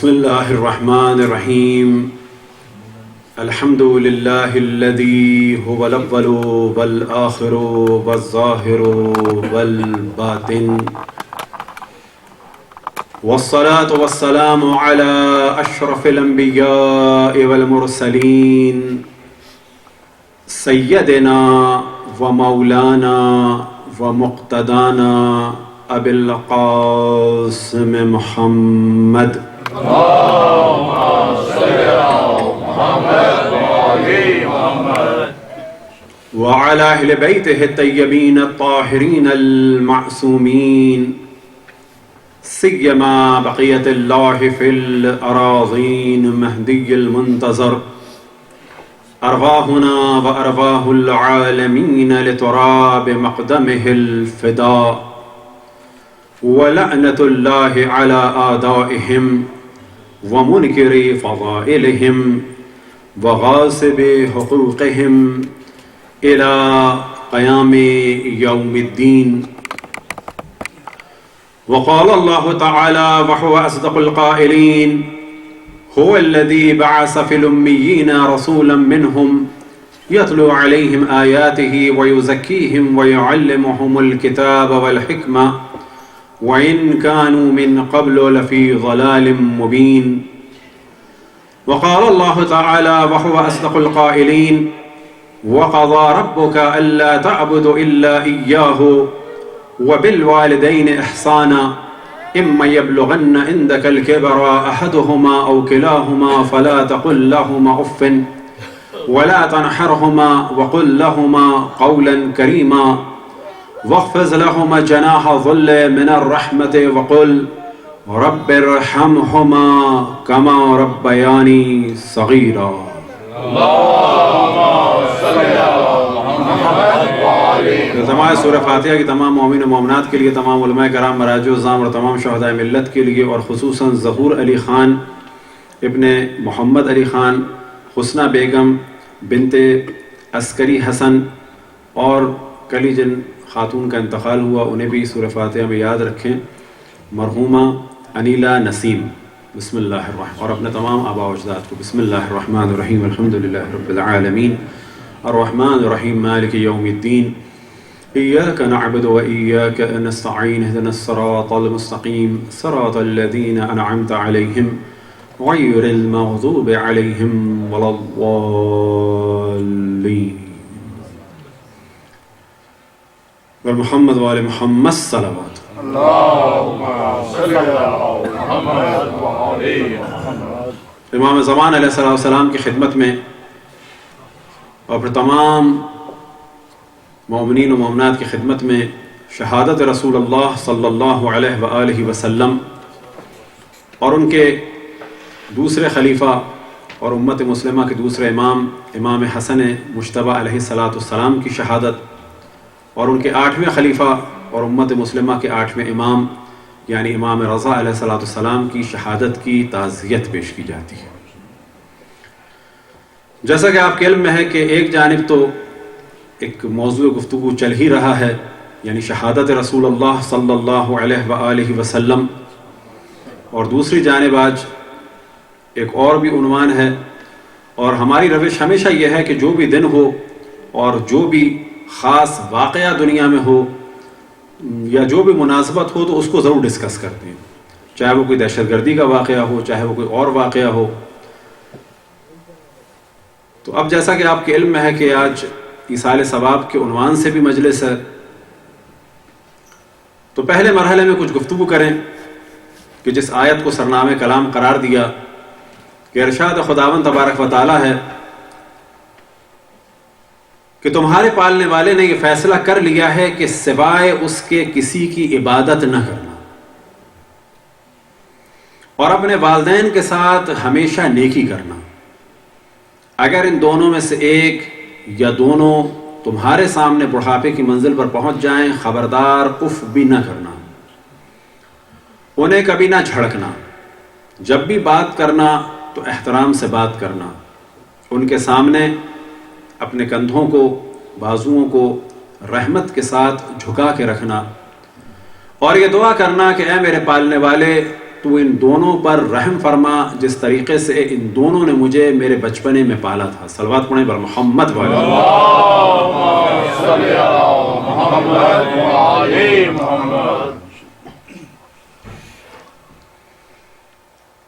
بسم الله الرحمن الرحيم. الحمد لله الذي هو الأول والآخر والظاهر والباطن، والصلاة والسلام على أشرف الأنبياء والمرسلين سيدنا ومولانا ومقتدانا أبي القاسم محمد وعلى أهل بيته الطيبين الطاهرين المعصومين، سيما بقية الله في الأراضين مهدي المنتظر، أرواحنا وأرواح العالمين لتراب مقدمه الفداء، ولعنة الله على أعدائهم ومنكر فضائلهم وغاصب حقوقهم إلى قيام يوم الدين. وقال الله تعالى وهو أصدق القائلين: هو الذي بعث في الأميين رسولا منهم يتلو عليهم آياته ويزكيهم ويعلمهم الكتاب والحكمة وإن كانوا من قبل لفي ضلال مبين. وقال الله تعالى وهو أصدق القائلين: وقضى ربك ألا تعبدوا إلا إياه وبالوالدين إحسانا إما يبلغن عندك الكبر أحدهما أو كلاهما فلا تقل لهما أف ولا تنحرهما وقل لهما قولا كريما واخفض لهما جناح الذل من الرحمة وقل رب ارحمهما كما ربياني صغيرا. تمام سورہ فاتحہ کی تمام مومن و مومنات کے لیے، تمام علماء کرام، مراجع الزام اور تمام شہداء ملت کے لیے، اور خصوصاً ظہور علی خان ابن محمد علی خان، حسنہ بیگم بنت عسکری حسن، اور کلی جن خاتون کا انتقال ہوا، انہیں بھی سورہ فاتحہ میں یاد رکھیں. مرحومہ انیلا نسیم، بسم اللہ الرحمن، اور اپنے تمام آباء و اجداد کو بسم اللہ الرحمن الرحیم الحمدللہ رب العالمین الرحمن الرحیم مالک یوم الدین إياك نعبد وإياك نستعين اهدنا الصراط المستقيم صراط الذين أنعمت عليهم غير المغضوب عليهم ولا الضالين. والمحمد وآل محمد صلوات. اللهم صل على محمد وآل محمد. امام زمان علیہ السلام کی خدمت میں اور پھر تمام مومنین و مومنات کی خدمت میں شہادت رسول اللہ صلی اللہ علیہ وآلہ وسلم اور ان کے دوسرے خلیفہ اور امت مسلمہ کے دوسرے امام، امام حسن مجتبیٰ علیہ السلام کی شہادت، اور ان کے 8ویں خلیفہ اور امت مسلمہ کے 8ویں امام یعنی امام رضا علیہ السلام کی شہادت کی تعزیت پیش کی جاتی ہے. جیسا کہ آپ کے علم میں ہے کہ ایک جانب تو ایک موضوع گفتگو چل ہی رہا ہے، یعنی شہادت رسول اللہ صلی اللہ علیہ وآلہ وسلم، اور دوسری جانب آج ایک اور بھی عنوان ہے. اور ہماری روش ہمیشہ یہ ہے کہ جو بھی دن ہو اور جو بھی خاص واقعہ دنیا میں ہو یا جو بھی مناسبت ہو تو اس کو ضرور ڈسکس کرتے ہیں، چاہے وہ کوئی دہشت گردی کا واقعہ ہو، چاہے وہ کوئی اور واقعہ ہو. تو اب جیسا کہ آپ کے علم میں ہے کہ آج ایصال ثواب کے عنوان سے بھی مجلس ہے، تو پہلے مرحلے میں کچھ گفتگو کریں کہ جس آیت کو سرنامہ کلام قرار دیا کہ ارشاد خداوند تبارک و تعالی ہے کہ تمہارے پالنے والے نے یہ فیصلہ کر لیا ہے کہ سوائے اس کے کسی کی عبادت نہ کرنا، اور اپنے والدین کے ساتھ ہمیشہ نیکی کرنا. اگر ان دونوں میں سے ایک یا دونوں تمہارے سامنے بڑھاپے کی منزل پر پہنچ جائیں، خبردار اف بھی نہ کرنا، انہیں کبھی نہ جھڑکنا، جب بھی بات کرنا تو احترام سے بات کرنا، ان کے سامنے اپنے کندھوں کو، بازوؤں کو رحمت کے ساتھ جھکا کے رکھنا، اور یہ دعا کرنا کہ اے میرے پالنے والے تو ان دونوں پر رحم فرما جس طریقے سے ان دونوں نے مجھے میرے بچپنے میں پالا تھا. صلوات پڑھیں بر محمد والے.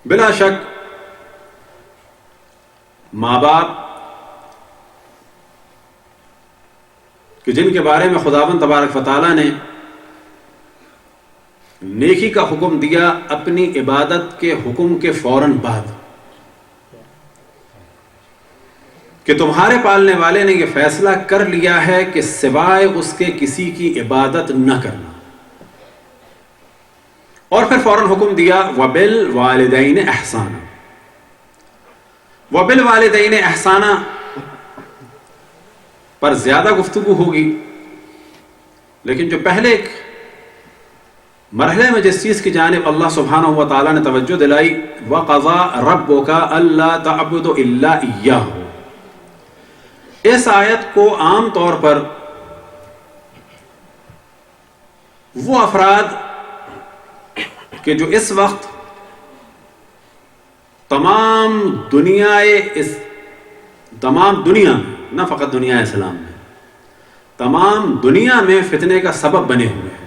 بلا شک ماں باپ کہ جن کے بارے میں خداوند تبارک و تعالیٰ نے نیکی کا حکم دیا اپنی عبادت کے حکم کے فوراً بعد، کہ تمہارے پالنے والے نے یہ فیصلہ کر لیا ہے کہ سوائے اس کے کسی کی عبادت نہ کرنا، اور پھر فوراً حکم دیا وَبِالْوَالِدَيْنِ إِحْسَانًا. وَبِالْوَالِدَيْنِ إِحْسَانًا پر زیادہ گفتگو ہوگی، لیکن جو پہلے ایک مرحلے میں جس چیز کی جانب اللہ سبحانہ و تعالیٰ نے توجہ دلائی وَقَضَىٰ رَبُّكَ أَلَّا تَعْبُدُوا إِلَّا إِيَّاهُ، اس آیت کو عام طور پر وہ افراد کہ جو اس وقت تمام دنیا میں، نہ فقط دنیا اسلام میں، تمام دنیا میں فتنے کا سبب بنے ہوئے ہیں،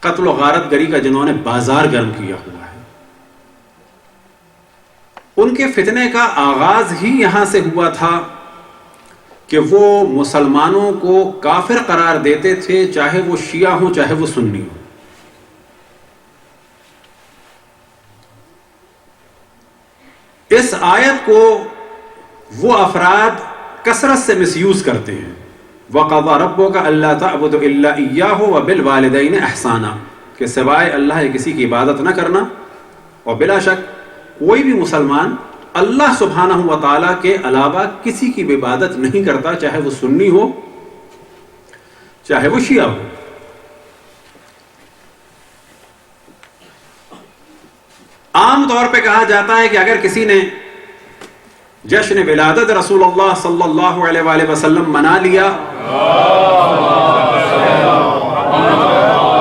قتل و غارت گری کا جنہوں نے بازار گرم کیا ہوا ہے، ان کے فتنے کا آغاز ہی یہاں سے ہوا تھا کہ وہ مسلمانوں کو کافر قرار دیتے تھے، چاہے وہ شیعہ ہوں چاہے وہ سنی ہوں. اس آیت کو وہ افراد کثرت سے مس یوز کرتے ہیں. وَقَضَىٰ رَبُّكَ أَلَّا تَعْبُدُوا إِلَّا إِيَّاهُ وَبِالْوَالِدَيْنِ إِحْسَانًا کہ سوائے اللہ یا کسی کی عبادت نہ کرنا. اور بلا شک کوئی بھی مسلمان اللہ سبحانہ و تعالیٰ کے علاوہ کسی کی بھی عبادت نہیں کرتا، چاہے وہ سنی ہو چاہے وہ شیعہ ہو. عام طور پہ کہا جاتا ہے کہ اگر کسی نے جشن ولادت رسول اللہ صلی اللہ علیہ وآلہ وسلم منا لیا،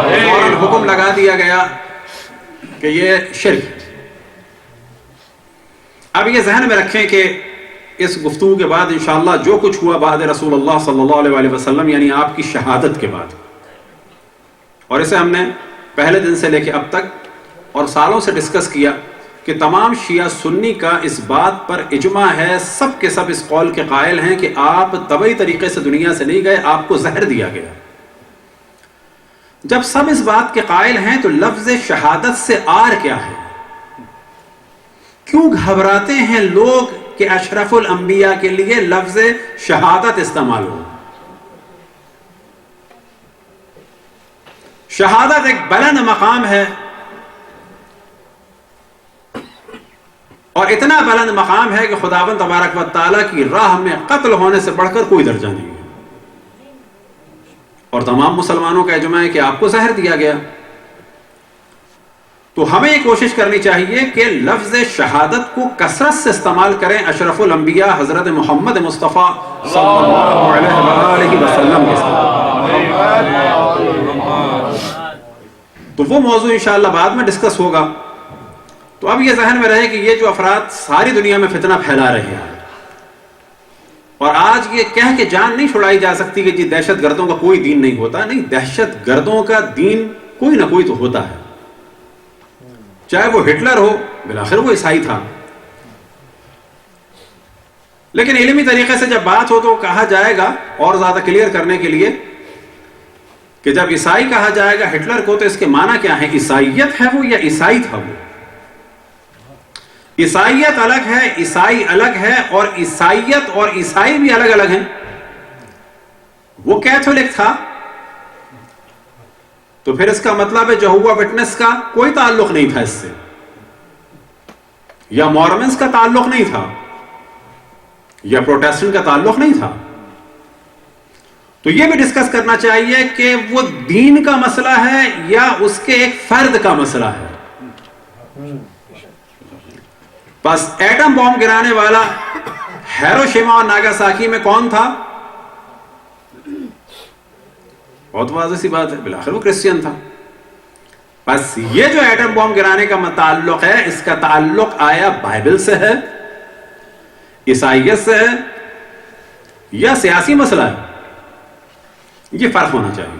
فوراً حکم لگا دیا گیا کہ یہ شرک ہے. اب یہ ذہن میں رکھیں کہ اس گفتگو کے بعد انشاءاللہ جو کچھ ہوا بعد رسول اللہ صلی اللہ علیہ وآلہ وسلم، یعنی آپ کی شہادت کے بعد، اور اسے ہم نے پہلے دن سے لے کے اب تک اور سالوں سے ڈسکس کیا کہ تمام شیعہ سنی کا اس بات پر اجماع ہے، سب کے سب اس قول کے قائل ہیں کہ آپ طبعی طریقے سے دنیا سے نہیں گئے، آپ کو زہر دیا گیا. جب سب اس بات کے قائل ہیں تو لفظ شہادت سے آر کیا ہے؟ کیوں گھبراتے ہیں لوگ کہ اشرف الانبیاء کے لیے لفظ شہادت استعمال ہو؟ شہادت ایک بلند مقام ہے، اور اتنا بلند مقام ہے کہ خداوند تبارک و تعالیٰ کی راہ میں قتل ہونے سے بڑھ کر کوئی درجہ نہیں ہے. اور تمام مسلمانوں کا اجماع ہے کہ آپ کو زہر دیا گیا. تو ہمیں یہ کوشش کرنی چاہیے کہ لفظ شہادت کو کثرت سے استعمال کریں اشرف الانبیاء حضرت محمد مصطفیٰ صلی اللہ علیہ وسلم کے ساتھ. تو وہ موضوع انشاءاللہ بعد میں ڈسکس ہوگا. تو اب یہ ذہن میں رہے کہ یہ جو افراد ساری دنیا میں فتنہ پھیلا رہے ہیں، اور آج یہ کہہ کے جان نہیں چھڑائی جا سکتی کہ جی دہشت گردوں کا کوئی دین نہیں ہوتا. نہیں، دہشت گردوں کا دین کوئی نہ کوئی تو ہوتا ہے، چاہے وہ ہٹلر ہو، بالآخر وہ عیسائی تھا. لیکن علمی طریقے سے جب بات ہو تو کہا جائے گا، اور زیادہ کلیئر کرنے کے لیے، کہ جب عیسائی کہا جائے گا ہٹلر کو تو اس کے معنی کیا ہے؟ عیسائیت ہے وہ یا عیسائی تھا وہ؟ عیسائیت الگ ہے، عیسائی الگ ہے، اور عیسائیت اور عیسائی بھی الگ الگ ہیں. وہ کیتھولک تھا تو پھر اس کا مطلب ہے جہوہ وٹنس کا کوئی تعلق نہیں تھا اس سے، یا مورمنس کا تعلق نہیں تھا، یا پروٹیسٹنٹ کا تعلق نہیں تھا. تو یہ بھی ڈسکس کرنا چاہیے کہ وہ دین کا مسئلہ ہے یا اس کے ایک فرد کا مسئلہ ہے. بس ایٹم بم گرانے والا ہیروشیما اور ناگاساکی میں کون تھا؟ بہت واضح سی بات ہے، بالآخر وہ کرسچین تھا. بس یہ جو ایٹم بم گرانے کا تعلق ہے، اس کا تعلق آیا بائبل سے ہے، عیسائیت سے ہے، یا سیاسی مسئلہ ہے؟ یہ فرق ہونا چاہیے۔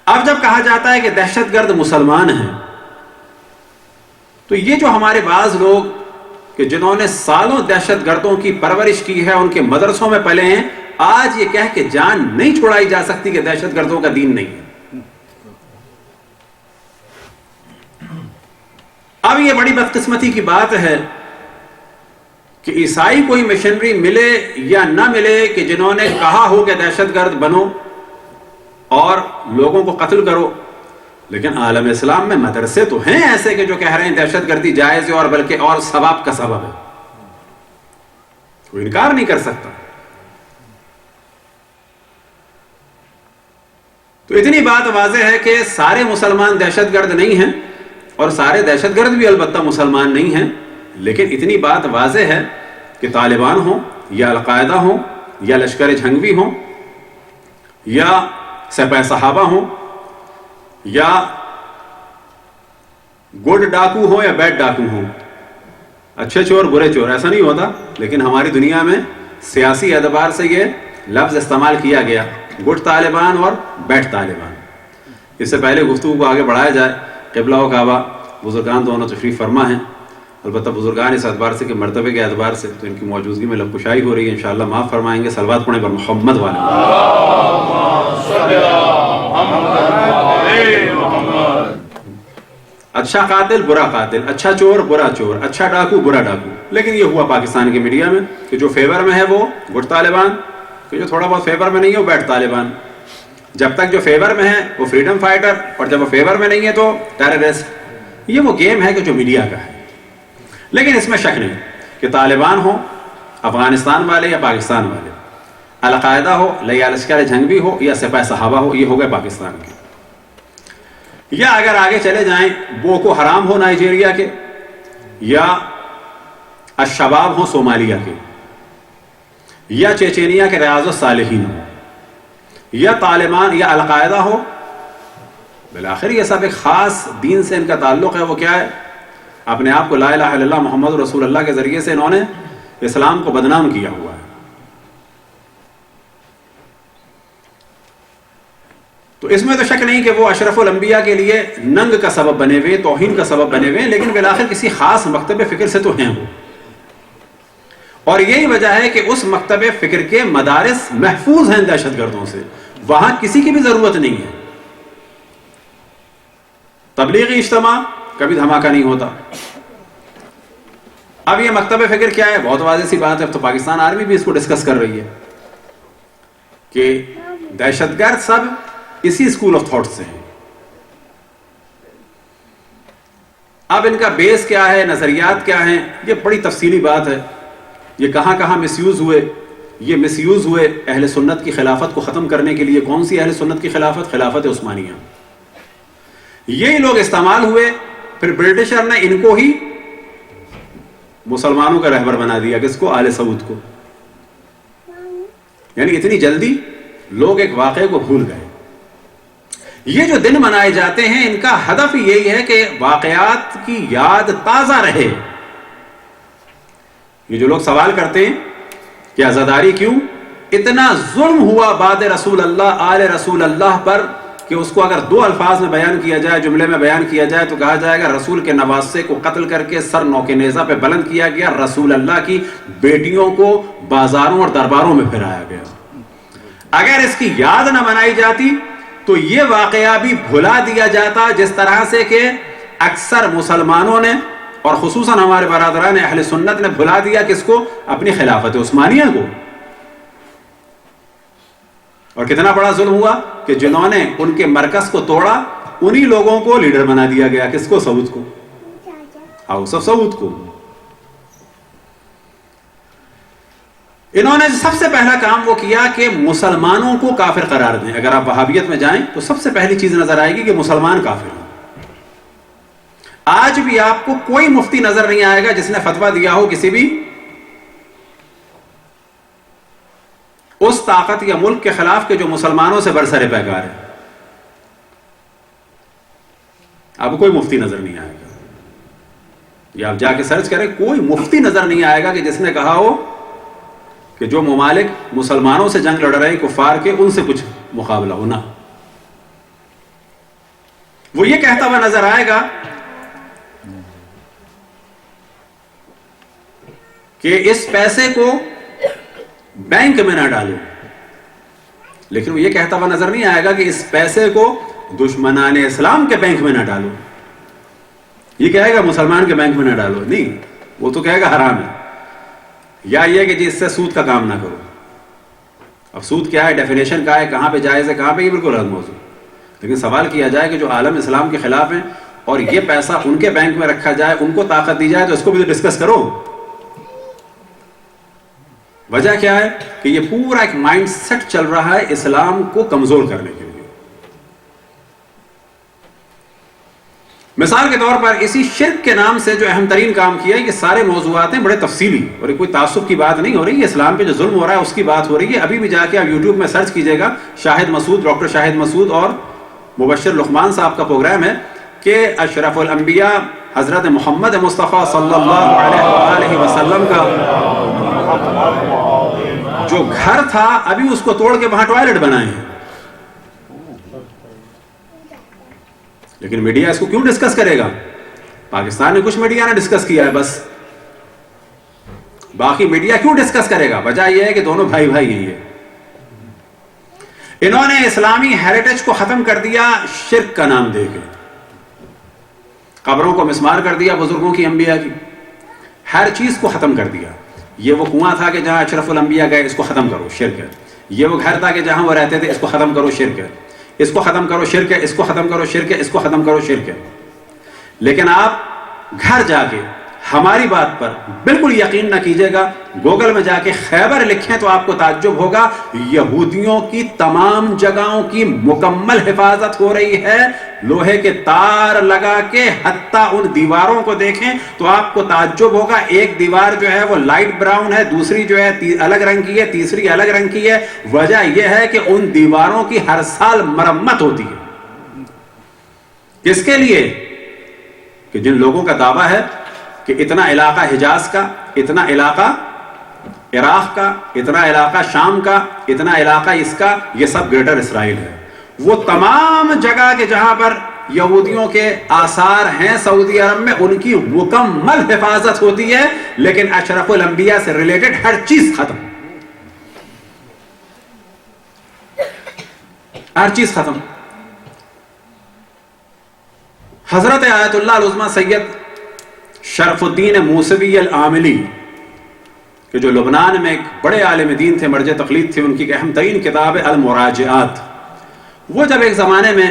اب جب کہا جاتا ہے کہ دہشت گرد مسلمان ہیں، تو یہ جو ہمارے بعض لوگ کہ جنہوں نے سالوں دہشت گردوں کی پرورش کی ہے، ان کے مدرسوں میں پلے ہیں، آج یہ کہہ کے جان نہیں چھڑائی جا سکتی کہ دہشت گردوں کا دین نہیں ہے۔ اب یہ بڑی بدقسمتی کی بات ہے کہ عیسائی کوئی مشنری ملے یا نہ ملے کہ جنہوں نے کہا ہو کہ دہشت گرد بنو اور لوگوں کو قتل کرو، لیکن عالم اسلام میں مدرسے تو ہیں ایسے کہ جو کہہ رہے ہیں دہشت گردی جائز ہے اور بلکہ اور ثواب کا سبب ہے، کوئی انکار نہیں کر سکتا۔ تو اتنی بات واضح ہے کہ سارے مسلمان دہشت گرد نہیں ہیں اور سارے دہشت گرد بھی البتہ مسلمان نہیں ہیں، لیکن اتنی بات واضح ہے کہ طالبان ہوں یا القاعدہ ہوں یا لشکر جھنگوی ہوں یا سپہ صحابہ ہوں یا گڈ ڈاکو ہوں یا بیڈ ڈاکو ہوں، اچھے چور برے چور، ایسا نہیں ہوتا، لیکن ہماری دنیا میں سیاسی اعتبار سے یہ لفظ استعمال کیا گیا، گڈ طالبان اور بیڈ طالبان۔ اس سے پہلے گفتگو کو آگے بڑھایا جائے، قبلہ و کعبہ بزرگان دونوں تشریف فرما ہیں، البتہ بزرگان اس اعتبار سے کہ مرتبے کے اعتبار سے تو ان کی موجودگی میں لب کشائی ہو رہی ہے، انشاءاللہ معاف فرمائیں گے۔ صلوات پڑھیں پر محمد والے۔ اچھا قاتل برا قاتل، اچھا چور برا چور، اچھا ڈاکو برا ڈاکو، لیکن یہ ہوا پاکستان کے میڈیا میں کہ جو فیور میں ہے وہ گڈ طالبان، کہ جو تھوڑا بہت فیور میں نہیں ہے وہ بیڈ طالبان۔ جب تک جو فیور میں ہے وہ فریڈم فائٹر، اور جب وہ فیور میں نہیں ہے تو ٹیررسٹ۔ یہ وہ گیم ہے کہ جو میڈیا کا ہے، لیکن اس میں شک نہیں کہ طالبان ہو افغانستان والے یا پاکستان والے، القاعدہ ہو یا لشکر جھنگوی ہو یا سپہ صحابہ ہو، یہ ہو گئے پاکستان کے۔ یا اگر آگے چلے جائیں بوکو حرام ہو نائجیریا کے، یا الشباب ہو صومالیہ کے، یا چیچینیا کے ریاض الصالحین ہو، یا طالبان یا القاعدہ ہو، بالآخر یہ سب ایک خاص دین سے ان کا تعلق ہے۔ وہ کیا ہے؟ اپنے آپ کو لا الہ الا اللہ محمد رسول اللہ کے ذریعے سے انہوں نے اسلام کو بدنام کیا ہوا ہے۔ تو اس میں تو شک نہیں کہ وہ اشرف الانبیاء کے لیے ننگ کا سبب بنے ہوئے، توہین کا سبب بنے ہوئے، لیکن بالآخر کسی خاص مکتب فکر سے تو ہیں وہ، اور یہی وجہ ہے کہ اس مکتب فکر کے مدارس محفوظ ہیں دہشت گردوں سے، وہاں کسی کی بھی ضرورت نہیں ہے۔ تبلیغی اجتماع کبھی دھماکہ نہیں ہوتا۔ اب یہ مکتب فکر کیا ہے؟ بہت واضح سی بات ہے، تو پاکستان آرمی بھی اس کو ڈسکس کر رہی ہے کہ دہشت گرد سب اسی اسکول آف تھاٹ سے ہیں۔ اب ان کا بیس کیا ہے، نظریات کیا ہیں، یہ بڑی تفصیلی بات ہے۔ یہ کہاں کہاں مس یوز ہوئے، یہ مس یوز ہوئے اہل سنت کی خلافت کو ختم کرنے کے لیے۔ کون سی اہل سنت کی خلافت؟ خلافت عثمانیہ۔ یہی لوگ استعمال ہوئے، پھر برٹشر نے ان کو ہی مسلمانوں کا رہبر بنا دیا، کس کو؟ آل سعود کو۔ یعنی اتنی جلدی لوگ ایک واقعے کو بھول گئے۔ یہ جو دن منائے جاتے ہیں ان کا ہدف یہی ہے کہ واقعات کی یاد تازہ رہے۔ یہ جو لوگ سوال کرتے ہیں کہ عزاداری کیوں؟ اتنا ظلم ہوا بعد رسول اللہ آل رسول اللہ پر کہ اس کو اگر دو الفاظ میں بیان کیا جائے، جملے میں بیان کیا جائے تو کہا جائے گا رسول کے نواسے کو قتل کر کے سر نوکے نیزہ پہ بلند کیا گیا، رسول اللہ کی بیٹیوں کو بازاروں اور درباروں میں پھرایا گیا۔ اگر اس کی یاد نہ منائی جاتی تو یہ واقعہ بھی بھلا دیا جاتا، جس طرح سے کہ اکثر مسلمانوں نے اور خصوصاً ہمارے برادران اہل سنت نے بھلا دیا کس کو؟ اپنی خلافت عثمانیہ کو۔ اور کتنا بڑا ظلم ہوا کہ جنہوں نے ان کے مرکز کو توڑا انہی لوگوں کو لیڈر بنا دیا گیا، کس کو؟ سعود کو، ہاؤس آف سعود کو۔ انہوں نے سب سے پہلا کام وہ کیا کہ مسلمانوں کو کافر قرار دیں۔ اگر آپ وہابیت میں جائیں تو سب سے پہلی چیز نظر آئے گی کہ مسلمان کافر ہیں۔ آج بھی آپ کو کوئی مفتی نظر نہیں آئے گا جس نے فتویٰ دیا ہو کسی بھی اس طاقت یا ملک کے خلاف کہ جو مسلمانوں سے برسر پیکار ہے۔ آپ کو کوئی مفتی نظر نہیں آئے گا، یا آپ جا کے سرچ کریں، کوئی مفتی نظر نہیں آئے گا کہ جس نے کہا ہو کہ جو ممالک مسلمانوں سے جنگ لڑ رہے ہیں کفار کے، ان سے کچھ مقابلہ ہونا. وہ یہ کہتا ہوا نظر آئے گا کہ اس پیسے کو بینک میں نہ ڈالو، لیکن وہ یہ کہتا ہوا نظر نہیں آئے گا کہ اس پیسے کو دشمنان اسلام کے بینک میں نہ ڈالو. یہ کہے گا مسلمان کے بینک میں نہ ڈالو، نہیں، وہ تو کہے گا حرام ہے. یا یہ کہ جی اس سے سود کا کام نہ کرو. اب سود کیا ہے، ڈیفینیشن کیا ہے، کہاں پہ جائز ہے کہاں پہ، یہ بالکل الگ موضوع. لیکن سوال کیا جائے کہ جو عالم اسلام کے خلاف ہیں اور یہ پیسہ ان کے بینک میں رکھا جائے، ان کو طاقت دی جائے، تو اس کو بھی تو ڈسکس کرو. وجہ کیا ہے کہ یہ پورا ایک مائنڈ سیٹ چل رہا ہے اسلام کو کمزور کرنے کے لیے. مثال کے طور پر اسی شرک کے نام سے جو اہم ترین کام کیا ہے، یہ سارے موضوعات ہیں بڑے تفصیلی، اور کوئی تعصب کی بات نہیں ہو رہی ہے، اسلام پہ جو ظلم ہو رہا ہے اس کی بات ہو رہی ہے. ابھی بھی جا کے آپ یوٹیوب میں سرچ کیجئے گا، شاہد مسعود، ڈاکٹر شاہد مسعود اور مبشر لقمان صاحب کا پروگرام ہے کہ اشرف الانبیاء حضرت محمد مصطفیٰ صلی اللہ علیہ وآلہ وسلم کا جو گھر تھا ابھی اس کو توڑ کے وہاں ٹوائلٹ بنائے ہیں. لیکن میڈیا اس کو کیوں ڈسکس کرے گا؟ پاکستان میں کچھ میڈیا نے ڈسکس کیا ہے بس، باقی میڈیا کیوں ڈسکس کرے گا؟ وجہ یہ ہے کہ دونوں بھائی بھائی ہیں. یہ انہوں نے اسلامی ہیریٹیج کو ختم کر دیا شرک کا نام دے کے. قبروں کو مسمار کر دیا بزرگوں کی، انبیاء کی، ہر چیز کو ختم کر دیا. یہ وہ کنواں تھا کہ جہاں اشرف الانبیاء گئے، اس کو ختم کرو، شرک ہے. یہ وہ گھر تھا کہ جہاں وہ رہتے تھے، اس کو ختم کرو، شرک ہے. اس کو ختم کرو، شرک ہے. اس کو ختم کرو، شرک ہے. اس کو ختم کرو، شرک ہے. لیکن آپ گھر جا کے ہماری بات پر بالکل یقین نہ کیجیے گا، گوگل میں جا کے خیبر لکھیں تو آپ کو تعجب ہوگا. یہودیوں کی تمام جگہوں کی مکمل حفاظت ہو رہی ہے، لوہے کے تار لگا کے، حتیٰ ان دیواروں کو دیکھیں تو آپ کو تعجب ہوگا. ایک دیوار جو ہے وہ لائٹ براؤن ہے، دوسری جو ہے الگ رنگ کی ہے، تیسری الگ رنگ کی ہے. وجہ یہ ہے کہ ان دیواروں کی ہر سال مرمت ہوتی ہے. کس کے لیے؟ کہ جن لوگوں کا دعویٰ ہے کہ اتنا علاقہ حجاز کا، اتنا علاقہ عراق کا، اتنا علاقہ شام کا، اتنا علاقہ اس کا، یہ سب گریٹر اسرائیل ہے. وہ تمام جگہ کے جہاں پر یہودیوں کے آثار ہیں سعودی عرب میں، ان کی مکمل حفاظت ہوتی ہے، لیکن اشرف الانبیاء سے ریلیٹڈ ہر چیز ختم، ہر چیز ختم. حضرت آیت اللہ العظمی سید شرف الدین موسوی العاملی کہ جو لبنان میں ایک بڑے عالم دین تھے، مرجع تقلید تھے، ان کی اہم ترین کتاب ہے المراجعات. وہ جب ایک زمانے میں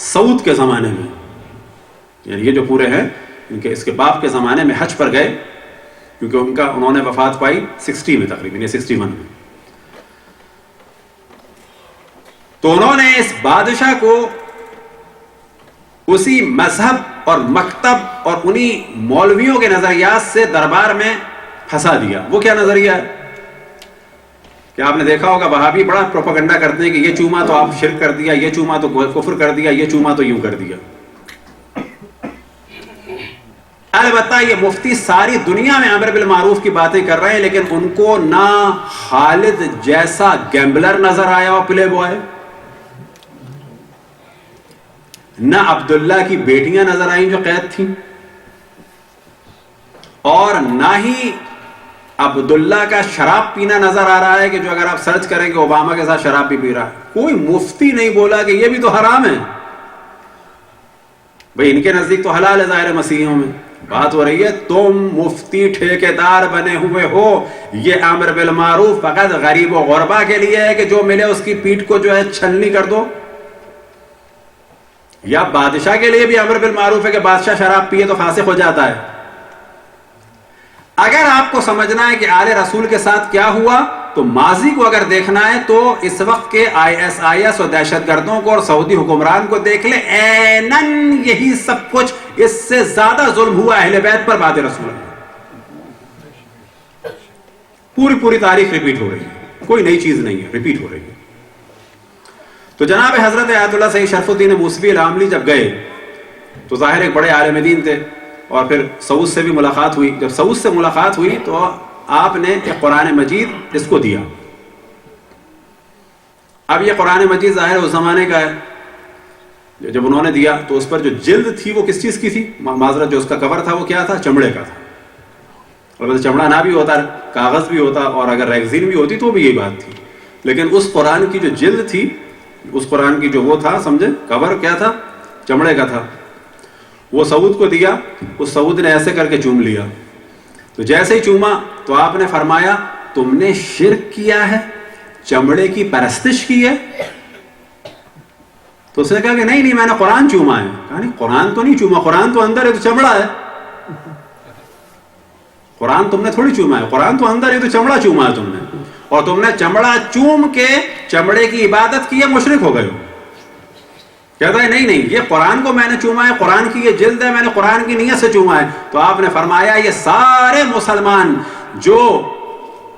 سعود کے زمانے میں، یعنی یہ جو پورے ہیں ان کے اس کے باپ کے زمانے میں حج پر گئے، کیونکہ انہوں نے وفات پائی 60 میں تقریباً، یا 61 میں، تو انہوں نے اس بادشاہ کو اسی مذہب اور مکتب اور انہی مولویوں کے نظریات سے دربار میں پھنسا دیا. وہ کیا نظریہ ہے کہ آپ نے دیکھا ہوگا وہابی بڑا پروپیگنڈا کرتے ہیں کہ یہ چوما تو آپ شرک کر دیا، یہ چوما تو کفر کر دیا، یہ چوما تو یوں کر دیا. البتہ یہ مفتی ساری دنیا میں امر بالمعروف کی باتیں کر رہے ہیں، لیکن ان کو نہ خالد جیسا گیمبلر نظر آیا اور پلے بوائے، نہ عبداللہ کی بیٹیاں نظر آئیں جو قید تھیں، اور نہ ہی عبداللہ کا شراب پینا نظر آ رہا ہے کہ جو اگر آپ سرچ کریں کہ اوباما کے ساتھ شراب بھی پی رہا ہے. کوئی مفتی نہیں بولا کہ یہ بھی تو حرام ہے. بھئی ان کے نزدیک تو حلال ہے ظاہر مسیحیوں میں. بات ہو رہی ہے تم مفتی ٹھیکیدار بنے ہوئے ہو، یہ امر بالمعروف فقط غریب و غربا کے لیے ہے کہ جو ملے اس کی پیٹھ کو جو ہے چھلنی کر دو، یا بادشاہ کے لیے بھی امر بالمعروف ہے کہ بادشاہ شراب پیے تو فاسق ہو جاتا ہے. اگر آپ کو سمجھنا ہے کہ آل رسول کے ساتھ کیا ہوا تو ماضی کو اگر دیکھنا ہے تو اس وقت کے ISIS اور دہشت گردوں کو اور سعودی حکمران کو دیکھ لیں، اینن یہی سب کچھ، اس سے زیادہ ظلم ہوا اہل بیت پر بعد رسول. پوری تاریخ ریپیٹ ہو رہی ہے، کوئی نئی چیز نہیں ہے، ریپیٹ ہو رہی ہے. تو جناب حضرت آیت اللہ سید شرف الدین موسوی العاملی جب گئے تو ظاہر ایک بڑے عالم دین تھے، اور پھر سعود سے بھی ملاقات ہوئی. جب سعود سے ملاقات ہوئی تو آپ نے ایک قرآن مجید اس کو دیا. اب یہ قرآن مجید ظاہر اس زمانے کا ہے. جب انہوں نے دیا تو اس پر جو جلد تھی وہ کس چیز کی تھی؟ معذرت، جو اس کا کور تھا وہ کیا تھا؟ چمڑے کا تھا. البتہ چمڑا نہ بھی ہوتا، کاغذ بھی ہوتا، اور اگر ریگزین بھی ہوتی تو بھی یہی بات تھی. لیکن اس قرآن کی جو جلد تھی، اس قرآن کی جو وہ تھا، سمجھے، کور کیا تھا؟ چمڑے کا تھا. وہ سعود کو دیا. اس سعود نے ایسے کر کے چوم لیا. تو جیسے ہی چوما تو آپ نے فرمایا تم نے شرک کیا ہے، چمڑے کی پرستش کی ہے. تو اس نے کہا کہ نہیں میں نے قرآن چوما ہے. کہا نہیں، قرآن تو نہیں چوما، قرآن تو اندر ہے، تو چمڑا ہے. قرآن تم نے تھوڑی چوما ہے، قرآن تو اندر ہے، تو چمڑا چوما ہے تم نے، اور تم نے چمڑا چوم کے چمڑے کی عبادت کی ہے، مشرک ہو گئے ہو. کہتا ہے نہیں یہ قرآن کو میں نے چوما ہے، قرآن کی یہ جلد ہے، میں نے قرآن کی نیت سے چوما ہے. تو آپ نے فرمایا یہ سارے مسلمان جو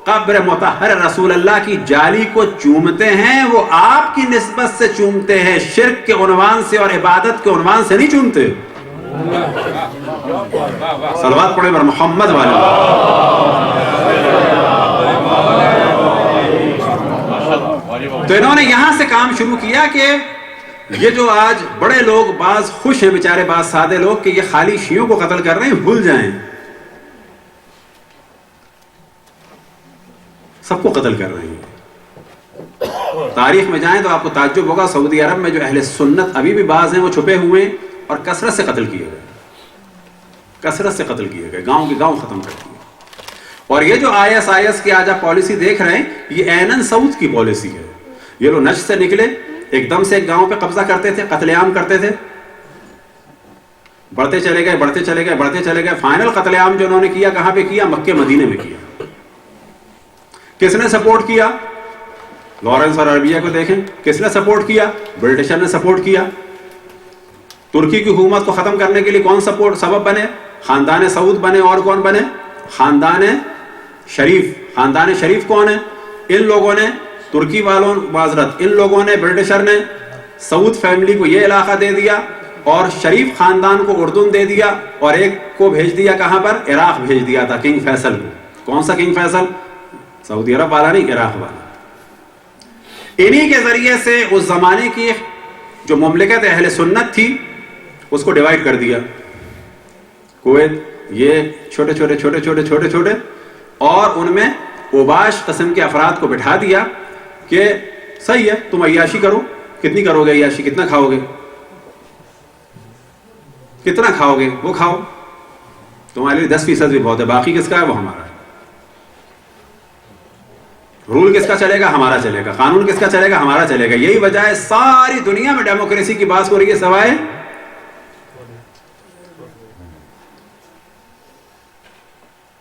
قبر مطہر رسول اللہ کی جالی کو چومتے ہیں وہ آپ کی نسبت سے چومتے ہیں، شرک کے عنوان سے اور عبادت کے عنوان سے نہیں چومتے. صلوات پڑھے بر محمد والے. تو انہوں نے یہاں سے کام شروع کیا کہ یہ جو آج بڑے لوگ، بعض خوش ہیں بیچارے، بعض سادے لوگ کہ یہ خالی شیعوں کو قتل کر رہے ہیں، بھول جائیں سب کو قتل کر رہے ہیں. تاریخ میں جائیں تو آپ کو تعجب ہوگا، سعودی عرب میں جو اہل سنت ابھی بھی بعض ہیں وہ چھپے ہوئے ہیں اور کثرت سے قتل کیے گئے، کثرت سے قتل کیے گئے، گاؤں کے گاؤں ختم کر دیے. اور یہ جو IS کی آج آپ پالیسی دیکھ رہے ہیں، یہ عیناً سعود کی پالیسی ہے. یہ لوگ نجد سے نکلے، ایک دم سے ایک گاؤں پہ قبضہ کرتے تھے، قتل عام کرتے تھے، بڑھتے چلے گئے بڑھتے چلے گئے بڑھتے چلے گئے. فائنل قتل عام جو انہوں نے کیا کہاں پہ کیا؟ مکے مدینے میں کیا. کس نے سپورٹ کیا؟ لارنس اور عربیہ کو دیکھیں، کس نے سپورٹ کیا؟ برٹشر نے سپورٹ کیا. ترکی کی حکومت کو ختم کرنے کے لیے کون سبب بنے؟ خاندان سعود بنے. اور کون بنے؟ خاندان شریف. خاندان شریف کون ہے؟ ان لوگوں نے، ترکی والوں، معذرت، ان لوگوں نے، برٹشر نے سعود فیملی کو یہ علاقہ دے دیا اور شریف خاندان کو اردن دے دیا، اور ایک کو بھیج دیا کہاں پر؟ عراق بھیج دیا تھا، کنگ فیصل کو. کون سا کنگ فیصل؟ سعودی عرب والا نہیں، عراق والا. انہی کے ذریعے سے اس زمانے کی جو مملکت اہل سنت تھی اس کو ڈیوائیڈ کر دیا. کویت، یہ چھوٹے چھوٹے چھوٹے چھوٹے چھوٹے چھوٹے، اور ان میں اوباش قسم کے افراد کو بٹھا دیا کہ صحیح ہے تم عیاشی کرو. کتنی کرو گے عیاشی؟ کتنا کھاؤ گے؟ کتنا کھاؤ گے؟ وہ کھاؤ، تمہارے لیے 10% بھی بہت ہے، باقی کس کا ہے؟ وہ ہمارا ہے. رول کس کا چلے گا؟ ہمارا چلے گا. قانون کس کا چلے گا؟ ہمارا چلے گا. یہی وجہ ہے ساری دنیا میں ڈیموکریسی کی بات ہو رہی ہے، سوائے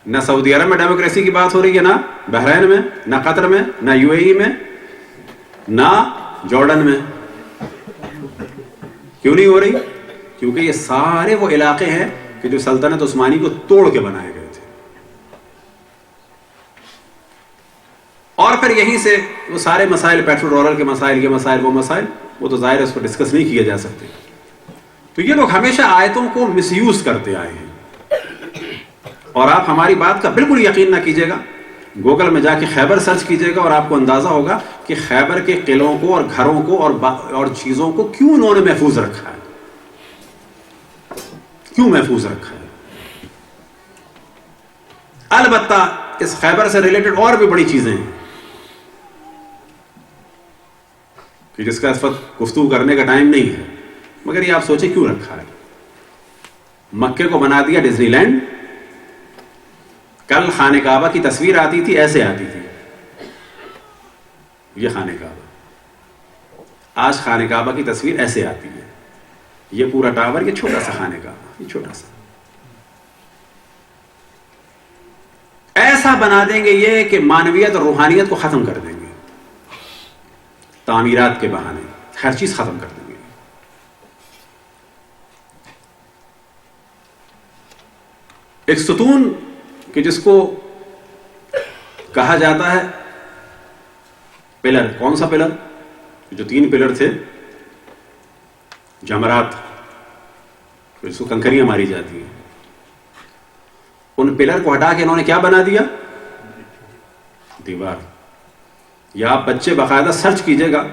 نہ سعودی عرب میں ڈیموکریسی کی بات ہو رہی ہے، نہ بحرین میں، نہ قطر میں، نہ UAE میں، نہ جارڈن میں. کیوں نہیں ہو رہی؟ کیونکہ یہ سارے وہ علاقے ہیں کہ جو سلطنت عثمانی کو توڑ کے بنائے گئے تھے. اور پھر یہیں سے وہ سارے مسائل، پیٹرو ڈالر کے مسائل، یہ مسائل وہ مسائل، وہ تو ظاہر ہے اس کو ڈسکس نہیں کیے جا سکتے. تو یہ لوگ ہمیشہ آیتوں کو مس یوز کرتے آئے ہیں. اور آپ ہماری بات کا بالکل یقین نہ کیجیے گا، گوگل میں جا کے خیبر سرچ کیجیے گا اور آپ کو اندازہ ہوگا کہ خیبر کے قلعوں کو اور گھروں کو اور چیزوں کو کیوں انہوں نے محفوظ رکھا ہے، کیوں محفوظ رکھا ہے. البتہ اس خیبر سے ریلیٹڈ اور بھی بڑی چیزیں ہیں کہ جس کا اس وقت گفتگو کرنے کا ٹائم نہیں ہے، مگر یہ آپ سوچیں کیوں رکھا ہے. مکے کو بنا دیا ڈزنی لینڈ. کل خانہ کعبہ کی تصویر آتی تھی، ایسے آتی تھی، یہ خانہ کعبہ. آج خانہ کعبہ کی تصویر ایسے آتی ہے، یہ پورا ٹاور، یہ چھوٹا سا خانہ کعبہ، یہ چھوٹا سا. ایسا بنا دیں گے یہ کہ معنویت اور روحانیت کو ختم کر دیں گے، تعمیرات کے بہانے ہر چیز ختم کر دیں گے. ایک ستون کہ جس کو کہا جاتا ہے پلر، کون سا پلر؟ جو 3 پلر تھے، جمرات، اس کو کنکریاں ماری جاتی ہیں. ان پلر کو ہٹا کے انہوں نے کیا بنا دیا؟ دیوار. یا آپ بچے باقاعدہ سرچ کیجئے گا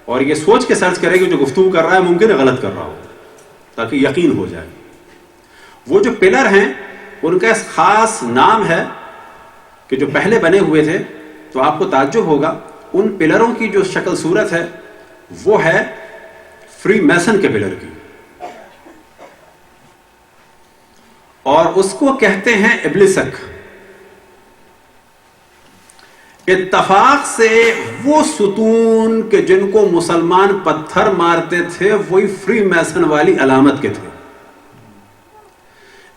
اور یہ سوچ کے سرچ کرے کہ جو گفتگو کر رہا ہے ممکن ہے غلط کر رہا ہو، تاکہ یقین ہو جائے. وہ جو پلر ہیں ان کا خاص نام ہے کہ جو پہلے بنے ہوئے تھے، تو آپ کو تعجب ہوگا ان پلروں کی جو شکل صورت ہے وہ ہے فری میسن کے پلر کی، اور اس کو کہتے ہیں ابلیسک. اتفاق سے وہ ستون کہ جن کو مسلمان پتھر مارتے تھے وہی فری میسن والی علامت کے تھے.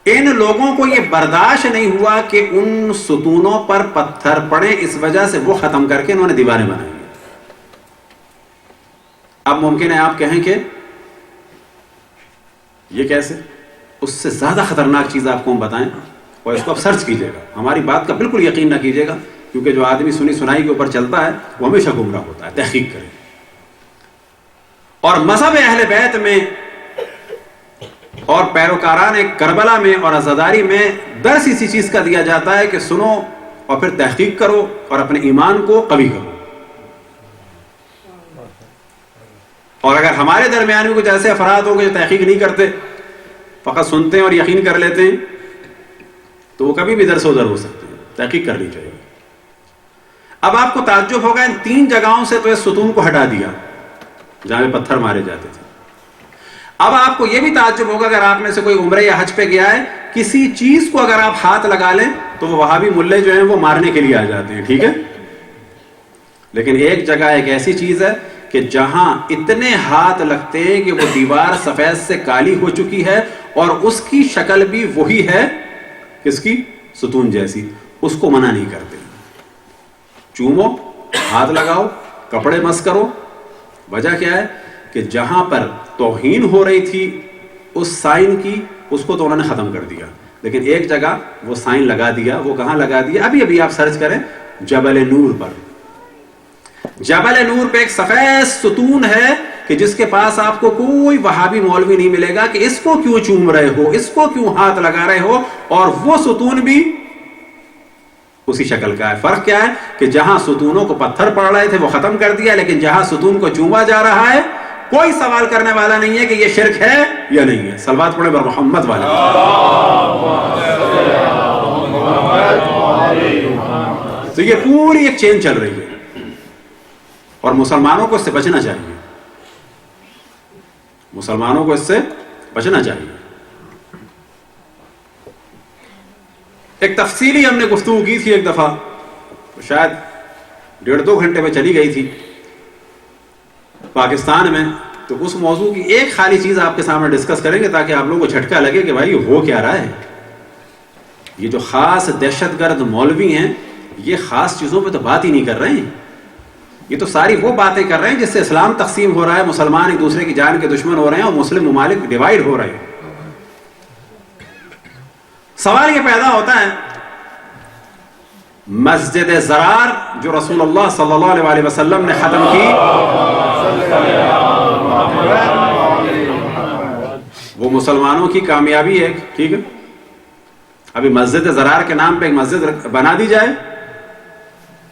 ان لوگوں کو یہ برداشت نہیں ہوا کہ ان ستونوں پر پتھر پڑے، اس وجہ سے وہ ختم کر کے انہوں نے دیواریں بنائی. اب ممکن ہے آپ کہیں کہ یہ کیسے؟ اس سے زیادہ خطرناک چیز آپ کو ہم بتائیں اور اس کو آپ سرچ کیجئے گا. ہماری بات کا بالکل یقین نہ کیجئے گا، کیونکہ جو آدمی سنی سنائی کے اوپر چلتا ہے وہ ہمیشہ گمراہ ہوتا ہے. تحقیق کریں. اور مذہب اہل بیت میں اور پیروکاران کربلا میں اور عزاداری میں درس اسی چیز کا دیا جاتا ہے کہ سنو اور پھر تحقیق کرو اور اپنے ایمان کو قوی کرو. اور اگر ہمارے درمیان میں کچھ ایسے افراد ہوں گے جو تحقیق نہیں کرتے، فقط سنتے ہیں اور یقین کر لیتے ہیں، تو وہ کبھی بھی در سے ادھر ہو سکتے ہیں. تحقیق کرنی چاہیے. اب آپ کو تعجب ہوگا ان 3 جگہوں سے تو اس ستون کو ہٹا دیا جہاں پہ پتھر مارے جاتے تھے. اب آپ کو یہ بھی تعجب ہوگا اگر آپ میں سے کوئی عمرے یا حج پہ گیا ہے، کسی چیز کو اگر آپ ہاتھ لگا لیں تو وہ وہابی ملے جو ہیں وہ مارنے کے لیے آ جاتے ہیں. ٹھیک ہے، لیکن ایک جگہ ایک ایسی چیز ہے کہ جہاں اتنے ہاتھ لگتے ہیں کہ وہ دیوار سفید سے کالی ہو چکی ہے اور اس کی شکل بھی وہی ہے کس کی؟ ستون جیسی. اس کو منع نہیں کرتے. چومو، ہاتھ لگاؤ، کپڑے مس کرو. وجہ کیا ہے کہ جہاں پر توہین ہو رہی تھی اس سائن کی، اس کو تو انہوں نے ختم کر دیا. لیکن ایک جگہ وہ سائن لگا دیا. وہ کہاں لگا دیا؟ ابھی آپ سرچ کریں، جبل نور پر. جبل نور پہ ایک سفید ستون ہے کہ جس کے پاس آپ کو کوئی وہابی مولوی نہیں ملے گا کہ اس کو کیوں چوم رہے ہو، اس کو کیوں ہاتھ لگا رہے ہو. اور وہ ستون بھی اسی شکل کا ہے. فرق کیا ہے کہ جہاں ستونوں کو پتھر پڑ رہے تھے وہ ختم کر دیا، لیکن جہاں ستون کو چوما جا رہا ہے کوئی سوال کرنے والا نہیں ہے کہ یہ شرک ہے یا نہیں ہے. صلوات پڑھیں بر محمد والے. تو یہ پوری ایک چین چل رہی ہے اور مسلمانوں کو اس سے بچنا چاہیے. مسلمانوں کو اس سے بچنا چاہیے. ایک تفصیلی ہم نے گفتگو کی تھی ایک دفعہ، شاید 1.5-2 گھنٹے میں چلی گئی تھی پاکستان میں. تو اس موضوع کی ایک خالی چیز آپ کے سامنے ڈسکس کریں گے تاکہ آپ لوگوں کو جھٹکا لگے کہ بھائی ہو کیا رہا ہے. یہ جو خاص دہشت گرد مولوی ہیں یہ خاص چیزوں پہ تو بات ہی نہیں کر رہے ہیں. یہ تو ساری وہ باتیں کر رہے ہیں جس سے اسلام تقسیم ہو رہا ہے، مسلمان ایک دوسرے کی جان کے دشمن ہو رہے ہیں اور مسلم ممالک ڈیوائیڈ ہو رہے ہیں. سوال یہ پیدا ہوتا ہے، مسجد زرار جو رسول اللہ صلی اللہ علیہ وسلم نے ختم کی، وہ مسلمانوں کی کامیابی ہے. ٹھیک ہے، ابھی مسجد زرار کے نام پہ ایک مسجد بنا دی جائے،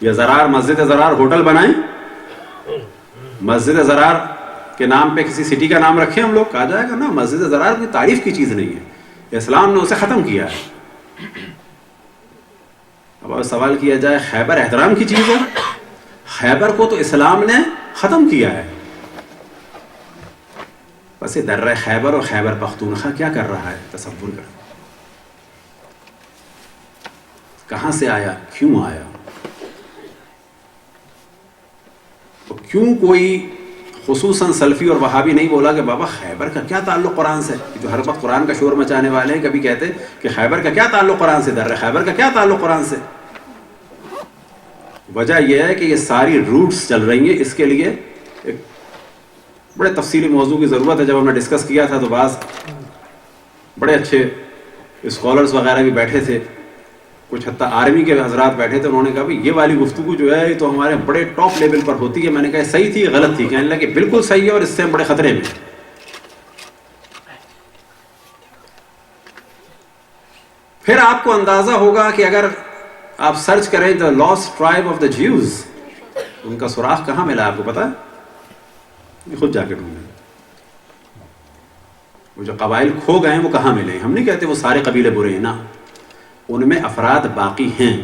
یا زرار مسجد زرار ہوٹل بنائیں، مسجد زرار کے نام پہ کسی سٹی کا نام رکھیں ہم لوگ، کہا جائے گا نا مسجد زرار کوئی تعریف کی چیز نہیں ہے، اسلام نے اسے ختم کیا ہے. اب سوال کیا جائے خیبر احترام کی چیز ہے، خیبر کو تو اسلام نے ختم کیا ہے. بس یہ درہ خیبر اور خیبر پختونخوا کیا کر رہا ہے تصور کر. کہاں سے آیا، کیوں آیا، کیوں کوئی خصوصاً سلفی اور وہابی نہیں بولا کہ بابا خیبر کا کیا تعلق قرآن سے؟ جو ہر وقت قرآن کا شور مچانے والے ہیں کبھی کہتے کہ خیبر کا کیا تعلق قرآن سے، در خیبر کا کیا تعلق قرآن سے. وجہ یہ ہے کہ یہ ساری روٹس چل رہی ہیں. اس کے لیے ایک بڑے تفصیلی موضوع کی ضرورت ہے. جب ہم نے ڈسکس کیا تھا تو بعض بڑے اچھے اسکالرز وغیرہ بھی بیٹھے تھے، کچھ حتیٰ آرمی کے حضرات بیٹھے تھے. انہوں نے کہا بھی یہ والی گفتگو جو ہے تو ہمارے بڑے ٹاپ لیول پر ہوتی ہے. میں نے کہا صحیح تھی غلط تھی؟ کہنے لگے بالکل صحیح ہے اور اس سے ہم بڑے خطرے میں. پھر آپ کو اندازہ ہوگا کہ اگر آپ سرچ کریں the last tribe of the Jews, ان کا سراغ کہاں ملا آپ کو پتا ہے؟ خود جا کے ڈھونڈیں، وہ جو قبائل کھو گئے ہیں وہ کہاں ملے. ہم نہیں کہتے وہ سارے قبیلے برے ہیں، نا، ان میں افراد باقی ہیں،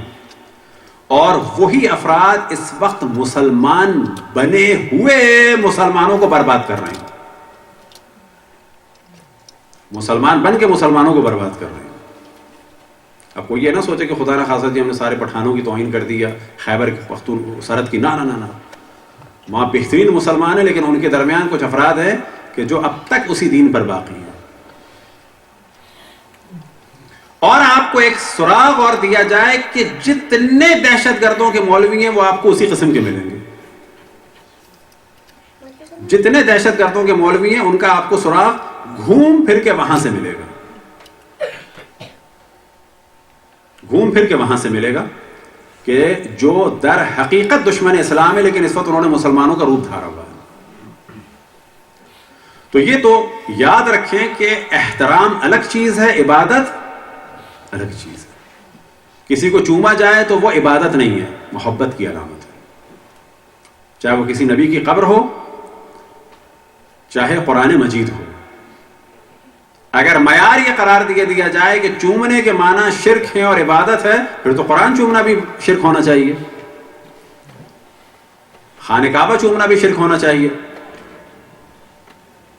اور وہی افراد اس وقت مسلمان بنے ہوئے مسلمانوں کو برباد کر رہے ہیں، مسلمان بن کے مسلمانوں کو برباد کر رہے ہیں. اب کوئی یہ نہ سوچے کہ خدا نہ خاصا جی ہم نے سارے پٹھانوں کی توہین کر دی یا خیبر پختونخوا کی. نہ نہ نہ، وہاں بہترین مسلمان ہیں، لیکن ان کے درمیان کچھ افراد ہیں کہ جو اب تک اسی دین پر باقی ہیں. اور آپ کو ایک سراغ اور دیا جائے کہ جتنے دہشت گردوں کے مولوی ہیں وہ آپ کو اسی قسم کے ملیں گے. جتنے دہشت گردوں کے مولوی ہیں ان کا آپ کو سراغ گھوم پھر کے وہاں سے ملے گا، گھوم پھر کے وہاں سے ملے گا کہ جو در حقیقت دشمن اسلام ہے، لیکن اس وقت انہوں نے مسلمانوں کا روپ دھارا ہوا ہے. تو یہ تو یاد رکھیں کہ احترام الگ چیز ہے، عبادت الگ چیز ہے. کسی کو چوما جائے تو وہ عبادت نہیں ہے، محبت کی علامت ہے، چاہے وہ کسی نبی کی قبر ہو، چاہے قرآن مجید ہو. اگر معیار یہ قرار دیا جائے کہ چومنے کے معنی شرک ہے اور عبادت ہے، پھر تو قرآن چومنا بھی شرک ہونا چاہیے، خانہ کعبہ چومنا بھی شرک ہونا چاہیے.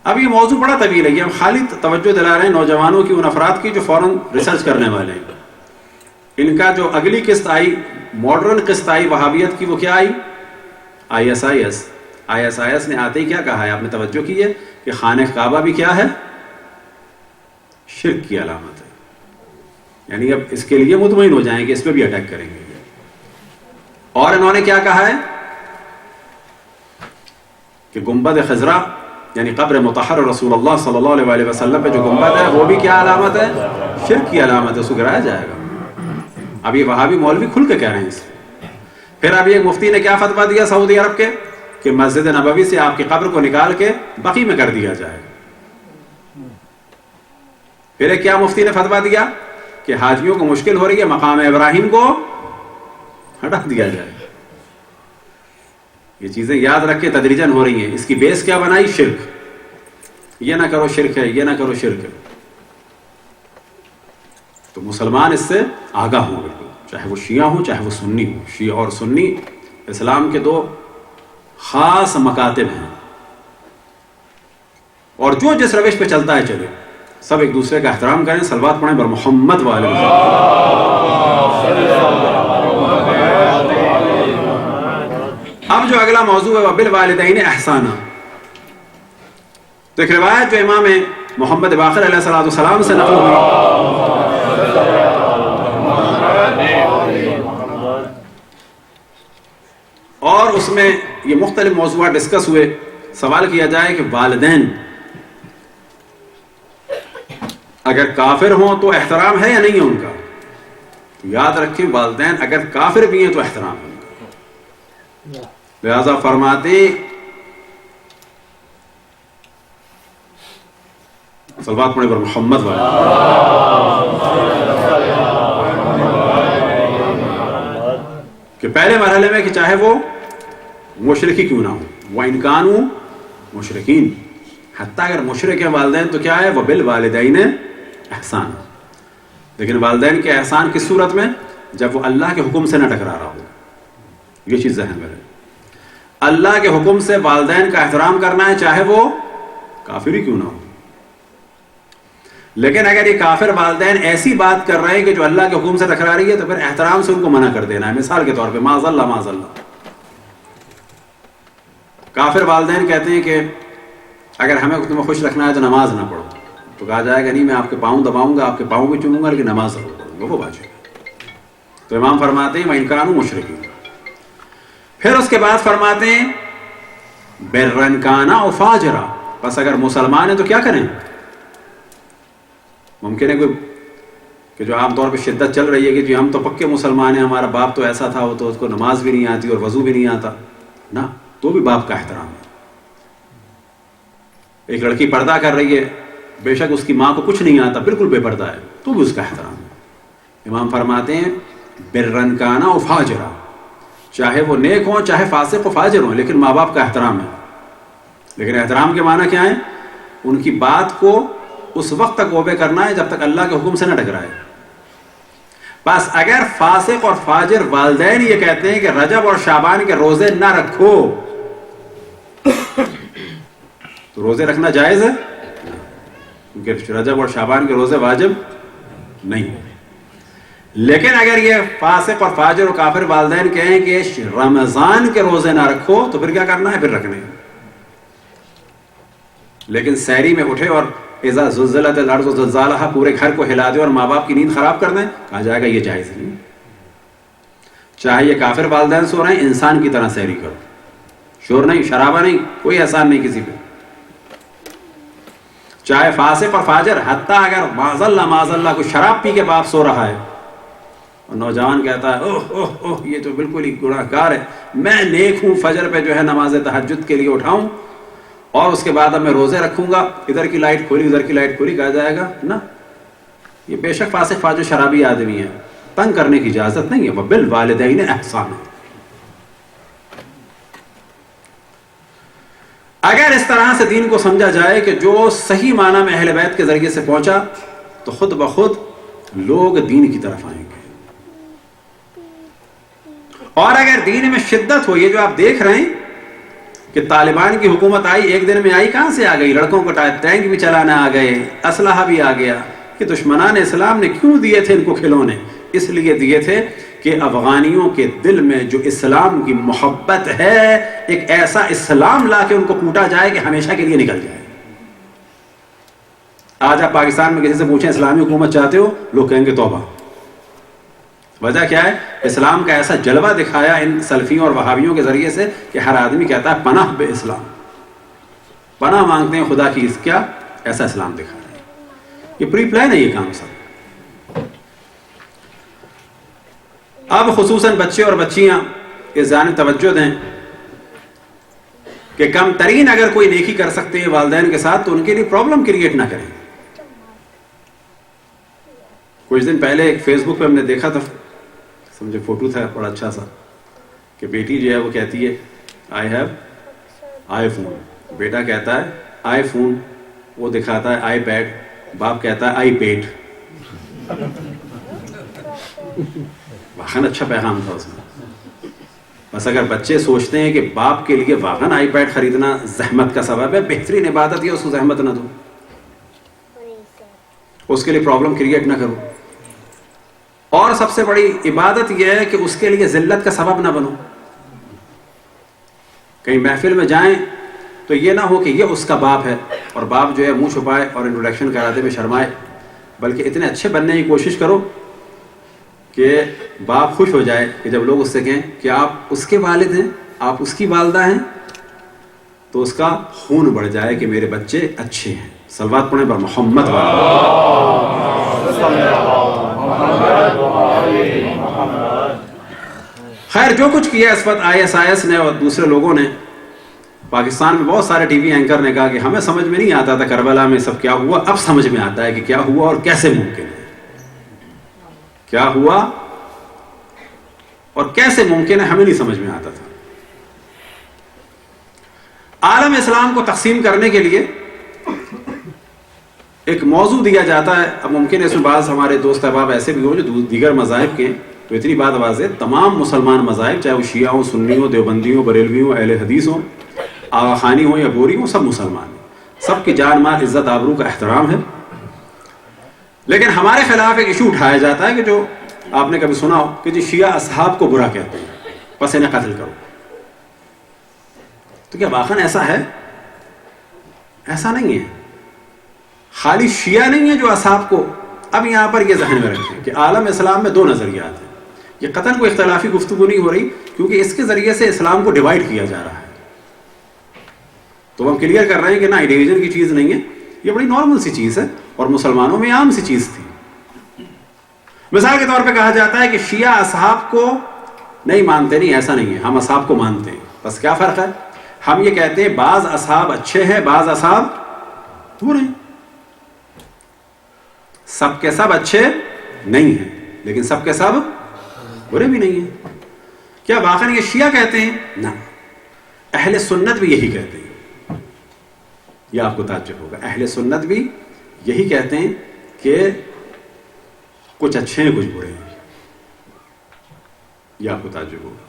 اب یہ موضوع بڑا طویل ہے، یہ ہم خالی توجہ دلا رہے ہیں نوجوانوں کی، ان افراد کی جو فوراً ریسرچ کرنے والے ہیں. ان کا جو اگلی قسط آئی، ماڈرن قسط آئی وہابیت کی، وہ کیا آئی؟ ISIS. ISIS نے آتے ہی کیا کہا ہے، آپ نے توجہ کی ہے کہ خانہ کعبہ بھی کیا ہے؟ شرک کی علامت ہے. یعنی اب اس کے لیے مطمئن ہو جائیں کہ اس پہ بھی اٹیک کریں گے. اور انہوں نے کیا کہا ہے کہ گنبد خضرا یعنی قبر مطہر رسول اللہ صلی اللہ علیہ وسلم پہ جو گنبد ہے وہ بھی کیا علامت ہے؟ شرک کی علامت ہے، اس کو گرایا جائے گا. اب یہ وہابی مولوی کھل کے کہہ رہے ہیں اس. پھر ابھی ایک مفتی نے کیا فتویٰ دیا سعودی عرب کے کہ مسجد نبوی سے آپ کی قبر کو نکال کے بقیع میں کر دیا جائے. پھر ایک کیا مفتی نے فتویٰ دیا کہ حاجیوں کو مشکل ہو رہی ہے، مقام ابراہیم کو ہٹا دیا جائے. یہ چیزیں یاد رکھ کے تدریجاً ہو رہی ہیں. اس کی بیس کیا بنائی؟ شرک. یہ نہ کرو شرک ہے، یہ نہ کرو شرک ہے. تو مسلمان اس سے آگاہ ہوں بالکل، چاہے وہ شیعہ ہوں چاہے وہ سنی ہوں. شیعہ اور سنی اسلام کے دو خاص مکاتب ہیں، اور جو جس روش پہ چلتا ہے چلے. سب ایک دوسرے کا احترام کریں، صلوات پڑھیں بر محمد والے. اب جو اگلا موضوع ہے وہ بالوالدین احسانا. تو ایک روایت جو امام محمد باقر علیہ السلام سے نقل ہوئی، اور اس میں یہ مختلف موضوعات ڈسکس ہوئے. سوال کیا جائے کہ والدین اگر کافر ہوں تو احترام ہے یا نہیں ہے ان کا؟ تو یاد رکھیں والدین اگر کافر بھی ہیں تو احترام ہے ان کا. لہذا فرماتے صلوات پڑھیں پر محمد والے. کہ پہلے مرحلے میں کہ چاہے وہ مشرکی کیوں نہ ہو، وَإِنْ كَانُوا مُشْرِكِينَ، حتیٰ اگر مشرک ہیں والدین تو کیا ہے؟ وَبِالْوَالِدَيْنِ احسان. لیکن والدین کے احسان کس صورت میں؟ جب وہ اللہ کے حکم سے نہ ٹکرا رہا ہو. یہ چیز ذہن میں رہے. اللہ کے حکم سے والدین کا احترام کرنا ہے چاہے وہ کافر ہی کیوں نہ ہو. لیکن اگر یہ کافر والدین ایسی بات کر رہے ہیں کہ جو اللہ کے حکم سے ٹکرا رہی ہے تو پھر احترام سے ان کو منع کر دینا ہے. مثال کے طور پہ معاذ اللہ کافر والدین کہتے ہیں کہ اگر ہمیں تمہیں خوش رکھنا ہے تو نماز نہ پڑھو. تو کہا جائے گا نہیں، میں آپ کے پاؤں دباؤں گا، آپ کے پاؤں بھی چوموں گا، لیکن نماز ضرور پڑھوں گا. وہ بات ہے. تو امام فرماتے ہیں وَإِنْ كَانُوا مُشْرِكِينَ. پھر اس کے بعد فرماتے ہیں بِرًّا كَانَ أَوْ فَاجِرًا. بس اگر مسلمان ہیں تو کیا کریں؟ ممکن ہے کوئی کہ جو عام طور پہ شدت چل رہی ہے کہ جی ہم تو پکے مسلمان ہیں، ہمارا باپ تو ایسا تھا، وہ تو اس کو نماز بھی نہیں آتی اور وضو بھی نہیں آتا. نہ، تو بھی باپ کا احترام ہے. ایک لڑکی پردہ کر رہی ہے، بے شک اس کی ماں کو کچھ نہیں آتا، بالکل بے پردہ ہے، تو بھی اس کا احترام ہے. امام فرماتے ہیں برن کانا و فاجرا، چاہے وہ نیک ہوں چاہے فاسق و فاجر ہوں، لیکن ماں باپ کا احترام ہے. لیکن احترام کے معنی کیا ہے؟ ان کی بات کو اس وقت تک اوبے کرنا ہے جب تک اللہ کے حکم سے نہ ٹکرائے. بس اگر فاسق اور فاجر والدین یہ کہتے ہیں کہ رجب اور شعبان کے روزے نہ رکھو تو روزے رکھنا جائز ہے، کیونکہ رجب اور شعبان کے روزے واجب نہیں ہیں. لیکن اگر یہ فاسق اور فاجر اور کافر والدین کہیں کہ رمضان کے روزے نہ رکھو تو پھر کیا کرنا ہے؟ پھر رکھنے. لیکن سحری میں اٹھے اور اذا زلزلت الارض زلزالها پورے گھر کو ہلا دے اور ماں باپ کی نیند خراب کر دیں، کہا جائے گا یہ جائز نہیں. چاہے یہ کافر والدین سو رہے ہیں، انسان کی طرح سحری کرو، شور نہیں، شرابہ نہیں، کوئی احسان نہیں کسی پہ. چاہے فاسق اور فاجر، حتیٰ اگر معاذ اللہ کوئی شراب پی کے باپ سو رہا ہے اور نوجوان کہتا ہے اوہ اوہ اوہ یہ تو بالکل ہی گناہ گار ہے، میں نیک ہوں، فجر پہ جو ہے نماز تہجد کے لیے اٹھاؤں اور اس کے بعد اب میں روزے رکھوں گا، ادھر کی لائٹ کھولی ادھر کی لائٹ کھولی، کہا جائے گا نا یہ بے شک فاسق فاجر شرابی آدمی ہے، تنگ کرنے کی اجازت نہیں ہے. وبالوالدین احسانا. اگر اس طرح سے دین کو سمجھا جائے کہ جو صحیح معنی میں اہل بیت کے ذریعے سے پہنچا تو خود بخود لوگ دین کی طرف آئیں گے. اور اگر دین میں شدت ہو، یہ جو آپ دیکھ رہے ہیں کہ طالبان کی حکومت آئی، ایک دن میں آئی، کہاں سے آ گئی؟ لڑکوں کو ٹینک بھی چلانے آ گئے، اسلحہ بھی آ گیا. کہ دشمنان اسلام نے کیوں دیے تھے ان کو کھلونے؟ اس لیے دیے تھے کہ افغانیوں کے دل میں جو اسلام کی محبت ہے، ایک ایسا اسلام لا کے ان کو کوٹا جائے کہ ہمیشہ کے لیے نکل جائے. آج آپ پاکستان میں کسی سے پوچھیں اسلامی حکومت چاہتے ہو، لوگ کہیں گے توبہ. وجہ کیا ہے؟ اسلام کا ایسا جلوہ دکھایا ان سلفیوں اور وہابیوں کے ذریعے سے کہ ہر آدمی کہتا ہے پناہ بے اسلام، پناہ مانگتے ہیں خدا کی. اس کیا ایسا اسلام دکھا رہے ہیں؟ یہ پری پلان ہے یہ کام سب. اب خصوصاً بچے اور بچیاں اس جانب توجہ دیں کہ کم ترین اگر کوئی نیکی کر سکتے ہیں والدین کے ساتھ تو ان کے لیے پرابلم کریٹ نہ کریں. کچھ دن پہلے ایک فیس بک پہ ہم نے دیکھا تھا، سمجھے فوٹو تھا بڑا اچھا سا، کہ بیٹی جو ہے وہ کہتی ہے آئی ہیو آئی فون، بیٹا کہتا ہے آئی فون، وہ دکھاتا ہے آئی پیڈ، باپ کہتا ہے آئی پیٹ. واقعاً اچھا پیغام تھا اس میں. بس اگر بچے سوچتے ہیں کہ باپ کے لیے واقعاً آئی پیڈ خریدنا زحمت کا سبب ہے، بہترین عبادت یہ اس کو زحمت نہ دو، اس کے لیے پرابلم کریٹ نہ کرو. اور سب سے بڑی عبادت یہ ہے کہ اس کے لیے ذلت کا سبب نہ بنو. کہیں محفل میں جائیں تو یہ نہ ہو کہ یہ اس کا باپ ہے اور باپ جو ہے منہ چھپائے اور انٹروڈکشن کراتے میں شرمائے، بلکہ اتنے اچھے بننے کی کوشش کرو کہ باپ خوش ہو جائے کہ جب لوگ اس سے کہیں کہ آپ اس کے والد ہیں، آپ اس کی والدہ ہیں، تو اس کا خون بڑھ جائے کہ میرے بچے اچھے ہیں. صلوات پڑھیں پر محمد خیر جو کچھ کیا اس وقت ISIS نے اور دوسرے لوگوں نے، پاکستان میں بہت سارے ٹی وی اینکر نے کہا کہ ہمیں سمجھ میں نہیں آتا تھا کربلا میں سب کیا ہوا، اب سمجھ میں آتا ہے کہ کیا ہوا اور کیسے ممکن ہے، کیا ہوا اور کیسے ممکن ہے، ہمیں نہیں سمجھ میں آتا تھا. عالم اسلام کو تقسیم کرنے کے لیے ایک موضوع دیا جاتا ہے. اب ممکن ہے اس میں بعض ہمارے دوست احباب ایسے بھی ہوں جو دیگر مذاہب کے، تو اتنی بات واضح، تمام مسلمان مذاہب چاہے وہ شیعہ ہوں، سنی ہوں، دیوبندی ہوں، بریلوی ہوں، اہل حدیث ہوں، آغا خانی ہوں یا گوری ہوں، سب مسلمان ہیں، سب کی جان مال عزت آبرو کا احترام ہے. لیکن ہمارے خلاف ایک ایشو اٹھایا جاتا ہے کہ جو آپ نے کبھی سنا ہو کہ جی شیعہ اصحاب کو برا کہتے ہیں، بس انہیں قتل کرو. تو کیا واقعا ایسا ہے؟ ایسا نہیں ہے. خالی شیعہ نہیں ہے جو اصحاب کو، اب یہاں پر یہ ذہن میں رکھیں کہ عالم اسلام میں دو نظریات ہیں. یہ قطعاً کوئی اختلافی گفتگو نہیں ہو رہی، کیونکہ اس کے ذریعے سے اسلام کو ڈیوائیڈ کیا جا رہا ہے. تو ہم کلیئر کر رہے ہیں کہ نہ ڈیویژن کی چیز نہیں ہے، یہ بڑی نارمل سی چیز ہے اور مسلمانوں میں عام سی چیز تھی. مثال کے طور پہ کہا جاتا ہے کہ شیعہ اصحاب کو نہیں مانتے، نہیں ایسا نہیں ہے، ہم اصحاب کو مانتے ہیں. بس کیا فرق ہے؟ ہم یہ کہتے ہیں بعض اصحاب اچھے ہیں، بعض اصحاب برے ہیں، سب کے سب اچھے نہیں ہیں. لیکن سب کے سب برے بھی نہیں ہیں. کیا واقعا یہ شیعہ کہتے ہیں؟ نہ، اہل سنت بھی یہی کہتے ہیں. یہ آپ کو تعجب ہوگا، اہل سنت بھی یہی کہتے ہیں کہ کچھ اچھے ہیں کچھ برے ہیں. یہ آپ کو تعجب ہوگا.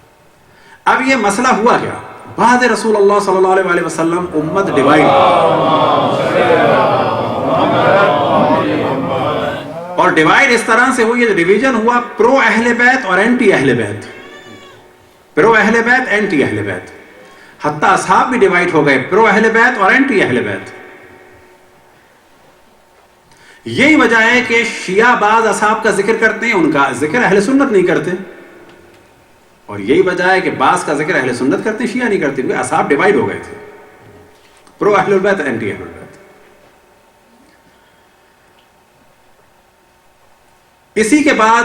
اب یہ مسئلہ ہوا کیا؟ بعد رسول اللہ صلی اللہ علیہ وسلم امت ڈیوائڈ، اور ڈیوائڈ اس طرح سے ہوئی، ڈویژن ہوا پرو اہل بیت اور اینٹی اہل بیت، پرو اہل بیت اینٹی اہل بیت. حتیٰ اصحاب بھی ڈیوائڈ ہو گئے، پرو اہل بیت اور اینٹی اہل بیت. یہی وجہ ہے کہ شیعہ بعض اصحاب کا ذکر کرتے ہیں، ان کا ذکر اہل سنت نہیں کرتے، اور یہی وجہ ہے کہ بعض کا ذکر اہل سنت کرتے ہیں، شیعہ نہیں کرتے، کیونکہ اصحاب ڈیوائڈ ہو گئے تھے، پرو اہل البیت اینٹی اہل البیت. اسی کے بعد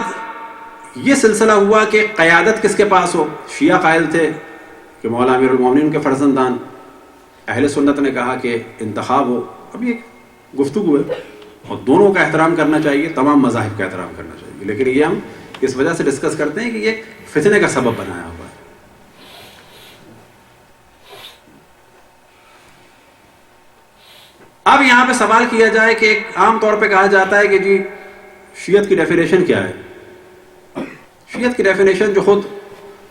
یہ سلسلہ ہوا کہ قیادت کس کے پاس ہو. شیعہ قائل تھے کہ مولا امیر المومنین ان کے فرزندان، اہل سنت نے کہا کہ انتخاب ہو. اب یہ گفتگو ہے، اور دونوں کا احترام کرنا چاہیے، تمام مذاہب کا احترام کرنا چاہیے، لیکن یہ ہم اس وجہ سے ڈسکس کرتے ہیں کہ یہ فتنے کا سبب بنایا ہوا ہے. اب یہاں پہ سوال کیا جائے کہ عام طور پہ کہا جاتا ہے کہ جی شیعت کی ڈیفینیشن کیا ہے. شیعت کی ڈیفینیشن جو خود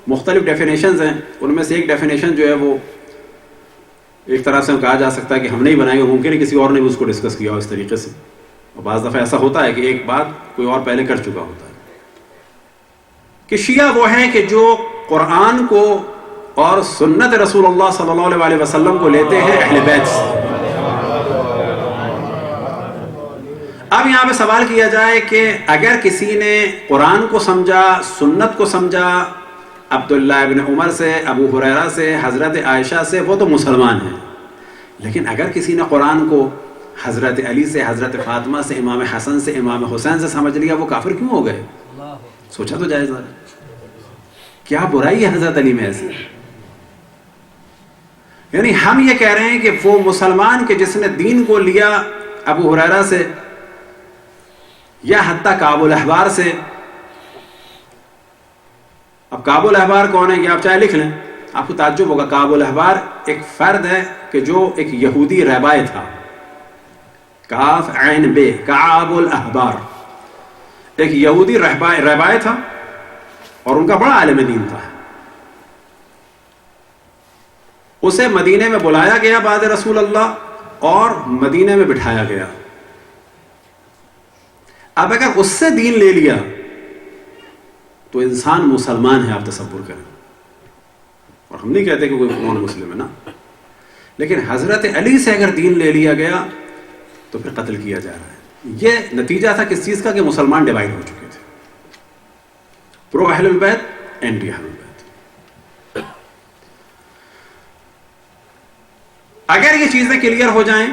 مختلف ڈیفینیشنز ہیں، ان میں سے ایک ڈیفینیشن جو ہے وہ ایک طرح سے کہا جا سکتا ہے کہ ہم نہیں بنائے گا، ممکن ہے کسی اور نے بھی اس کو ڈسکس کیا ہو اس طریقے سے. اور بعض دفعہ ایسا ہوتا ہے کہ ایک بات کوئی اور پہلے کر چکا ہوتا ہے، کہ شیعہ وہ ہیں کہ جو قرآن کو اور سنت رسول اللہ صلی اللہ علیہ وسلم کو لیتے ہیں اہل بیت سے. اب یہاں پہ سوال کیا جائے کہ اگر کسی نے قرآن کو سمجھا، سنت کو سمجھا، عبداللہ ابن عمر سے، ابو ہریرہ سے، حضرت عائشہ سے، وہ تو مسلمان ہیں. لیکن اگر کسی نے قرآن کو حضرت علی سے، حضرت فاطمہ سے، امام حسن سے، امام حسین سے سمجھ لیا، وہ کافر کیوں ہو گئے؟ سوچا تو جائے ذرا، کیا برائی ہے حضرت علی میں ایسی؟ یعنی ہم یہ کہہ رہے ہیں کہ وہ مسلمان کہ جس نے دین کو لیا ابو ہریرہ سے یا حتیٰ کعب الاحبار سے. اب کعب الاحبار کون ہے یہ آپ چاہے لکھ لیں، آپ کو تعجب ہوگا. کعب الاحبار ایک فرد ہے کہ جو ایک یہودی رہبائے تھا، کاف عین بے، کعب الاحبار ایک یہودی رہبائے تھا، اور ان کا بڑا عالم دین تھا. اسے مدینے میں بلایا گیا بعد رسول اللہ اور مدینے میں بٹھایا گیا. اب اگر اس سے دین لے لیا تو انسان مسلمان ہے، آپ تصور کریں. اور ہم نہیں کہتے کہ کوئی نان مسلم ہے نا، لیکن حضرت علی سے اگر دین لے لیا گیا تو پھر قتل کیا جا رہا ہے. یہ نتیجہ تھا کس چیز کا؟ کہ مسلمان ڈیوائڈ ہو چکے تھے، پرو اہل البیت اینٹی اہل البیت. اگر یہ چیزیں کلیئر ہو جائیں،